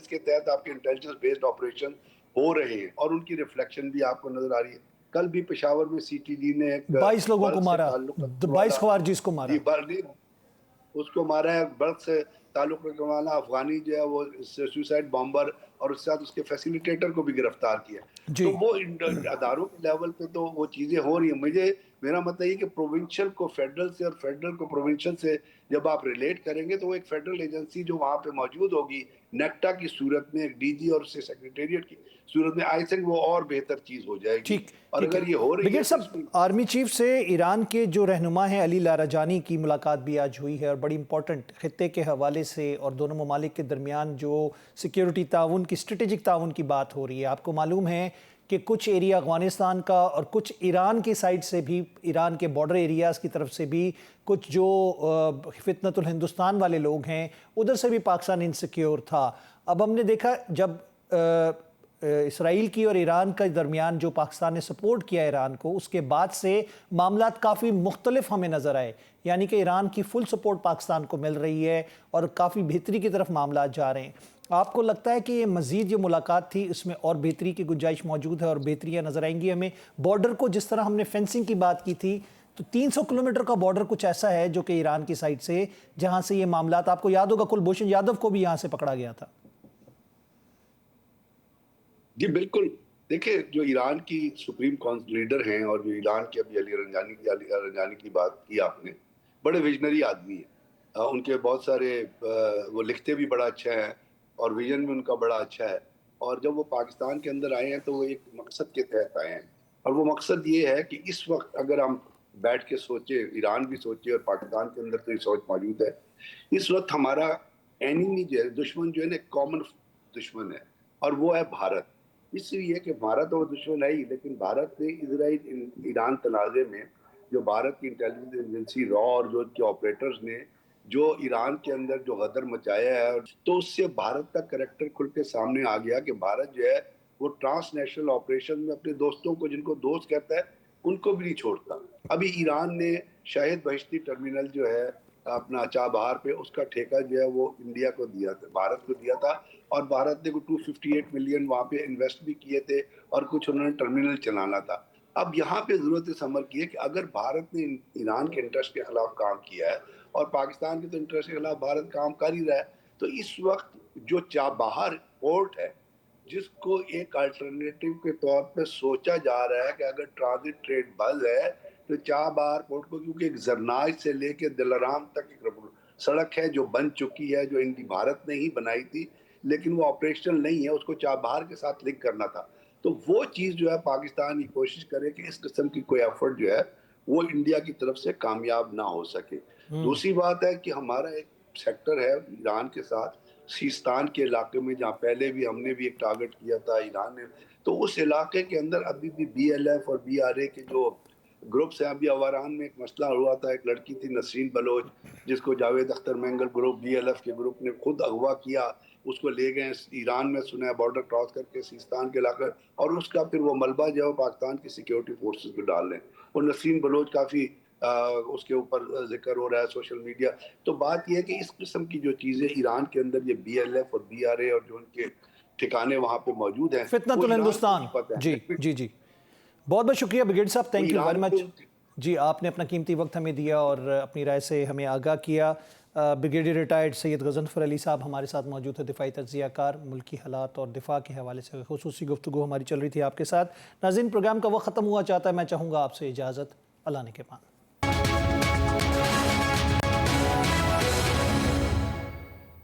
کے تحت آپ کے انٹیلیجنس بیسڈ آپریشن ہو رہے ہیں اور ان کی ریفلیکشن بھی آپ کو نظر آ رہی ہے. کل بھی پشاور میں سی ٹی ڈی نے ایک 22 لوگوں کو برق سے مارا, تعلق رکھنے 22 والا, خوارجیز کو مارا. جی اس کو مارا ہے, برق سے تعلق رکھنے والا افغانی جو ہے وہ سوسائڈ بامبر, اور اس کے ساتھ اس کے فیسیلیٹیٹر کو بھی گرفتار کیا. جی تو وہ اداروں کے لیول پہ تو وہ چیزیں ہو رہی ہیں. میرا مطلب یہ کہ پروونشل کو فیڈرل سے اور فیڈرل کو پروونشل سے جب آپ ریلیٹ کریں گے تو وہ ایک فیڈرل ایجنسی جو وہاں پہ موجود ہوگی نیکٹا کی صورت میں, ایک ڈی جی اور اس سے سیکریٹریٹ کی صورت میں, آئی تھنک وہ اور بہتر چیز ہو جائے گی. ٹھیک اور ٹھیک ہے. اگر یہ ہو رہی بریگیڈیئر ہے تو صاحب, آرمی چیف سے ایران کے جو رہنما ہیں علی لاریجانی کی ملاقات بھی آج ہوئی ہے, اور بڑی امپورٹنٹ خطے کے حوالے سے اور دونوں ممالک کے درمیان جو سیکیورٹی تعاون کی, اسٹریٹجک تعاون کی بات ہو رہی ہے. آپ کو معلوم ہے کہ کچھ ایریا افغانستان کا اور کچھ ایران کی سائڈ سے بھی, ایران کے بارڈر ایریاز کی طرف سے بھی کچھ جو فتنۃ الہندوستان والے لوگ ہیں ادھر سے بھی پاکستان انسیکیور تھا. اب ہم نے دیکھا جب اسرائیل کی اور ایران کے درمیان جو پاکستان نے سپورٹ کیا ایران کو, اس کے بعد سے معاملات کافی مختلف ہمیں نظر آئے, یعنی کہ ایران کی فل سپورٹ پاکستان کو مل رہی ہے اور کافی بہتری کی طرف معاملات جا رہے ہیں. آپ کو لگتا ہے کہ یہ مزید جو ملاقات تھی اس میں اور بہتری کی گنجائش موجود ہے اور بہتریاں نظر آئیں گی ہمیں؟ بارڈر کو جس طرح ہم نے فینسنگ کی بات کی تھی, تو 300 کلومیٹر کا بارڈر کچھ ایسا ہے جو کہ ایران کی سائڈ سے, جہاں سے یہ معاملات, آپ کو یاد ہوگا کلبھوشن یادو کو بھی یہاں سے پکڑا گیا تھا. جی بالکل. دیکھیں جو ایران کی سپریم لیڈر ہیں اور جو ایران کے ابھی علی رنجانی کی بات کی آپ نے, بڑے ویژنری آدمی ہیں. ان کے بہت سارے وہ لکھتے بھی بڑا اچھا ہے اور ویژن بھی ان کا بڑا اچھا ہے. اور جب وہ پاکستان کے اندر آئے ہیں تو وہ ایک مقصد کے تحت آئے ہیں, اور وہ مقصد یہ ہے کہ اس وقت اگر ہم بیٹھ کے سوچے, ایران بھی سوچے اور پاکستان کے اندر تو یہ سوچ موجود ہے, اس وقت ہمارا اینیمی جو ہے, دشمن جو ہے نا, کامن دشمن ہے, اور وہ ہے بھارت. اس لیے کہ بھارت اور دشمن ہے ہی, لیکن بھارت نے اسرائیل ایران تنازع میں جو بھارت کی انٹیلیجنس ایجنسی را اور جو کے آپریٹرز نے جو ایران کے اندر جو غدر مچایا ہے, تو اس سے بھارت کا کریکٹر کھل کے سامنے آ گیا کہ بھارت جو ہے وہ ٹرانس نیشنل آپریشن میں اپنے دوستوں کو, جن کو دوست کہتا ہے, ان کو بھی نہیں چھوڑتا. ابھی ایران نے شاہد بہشتی ٹرمینل جو ہے اپنا چابہار پہ, اس کا ٹھیکہ جو ہے وہ انڈیا کو دیا تھا, بھارت کو دیا تھا, اور بھارت نے 258 ملین وہاں پہ انویسٹ بھی کیے تھے, اور کچھ انہوں نے ٹرمینل چلانا تھا. اب یہاں پہ ضرورت اس عمل کی ہے کہ اگر بھارت نے ایران کے انٹرسٹ کے خلاف کام کیا ہے اور پاکستان کے تو انٹرسٹ کے خلاف بھارت کام کر ہی رہا ہے, تو اس وقت جو چابہار پورٹ ہے جس کو ایک الٹرنیٹو کے طور پہ سوچا جا رہا ہے کہ اگر ٹرانزٹ ٹریڈ بند ہے تو چابہار پورٹ کو, کیونکہ ایک زرناج سے لے کے دلارام تک ایک سڑک ہے جو بن چکی ہے, جو بھارت نے ہی بنائی تھی لیکن وہ آپریشنل نہیں ہے, اس کو چابہار کے ساتھ لنک کرنا تھا. تو وہ چیز جو ہے پاکستان کی کوشش کرے کہ اس قسم کی کوئی ایفرٹ جو ہے وہ انڈیا کی طرف سے کامیاب نہ ہو سکے. دوسری بات ہے کہ ہمارا ایک سیکٹر ہے ایران کے ساتھ سیستان کے علاقے میں, جہاں پہلے بھی ہم نے بھی ایک ٹارگٹ کیا تھا ایران نے, تو اس علاقے کے اندر ابھی بھی بی ایل ایف اور بی آر اے کے جو گروپس ہیں, ابھی اواران میں ایک مسئلہ ہوا تھا, ایک لڑکی تھی نسرین بلوچ جس کو Javed Akhtar Mengal group B L F کے گروپ نے خود اغوا کیا, اس کو لے گئے ایران میں, سنا ہے بارڈر کراس کر کے سیستان کے علاقے, اور اس کا پھر وہ ملبہ جو ہے پاکستان کی سیکیورٹی فورسز کو ڈال رہے ہیں. اور نسرین بلوچ کافی اس کے اوپر ذکر ہو رہا ہے سوشل میڈیا. تو بات یہ ہے کہ اس قسم کی جو چیزیں ایران کے اندر یہ BLF اور BRA اور جو ان کے ٹھکانے وہاں پہ موجود ہیں فتنۃ وہ ایران کو الہندوستان. نہیں پتہ ہے. جی جی جی بہت بہت شکریہ بریگیڈیئر صاحب, تھینک یو ویری ایران مچ. کو- جی آپ نے اپنا قیمتی وقت ہمیں دیا اور اپنی رائے سے ہمیں آگاہ کیا. بریگیڈیئر ریٹائرڈ سید غضنفر علی صاحب ہمارے ساتھ موجود ہے, دفاعی تجزیہ کار. ملکی حالات اور دفاع کے حوالے سے خصوصی گفتگو ہماری چل رہی تھی آپ کے ساتھ. ناظرین پروگرام کا وقت ختم ہوا چاہتا ہے, میں چاہوں گا آپ سے اجازت. اللہ نے کے پان.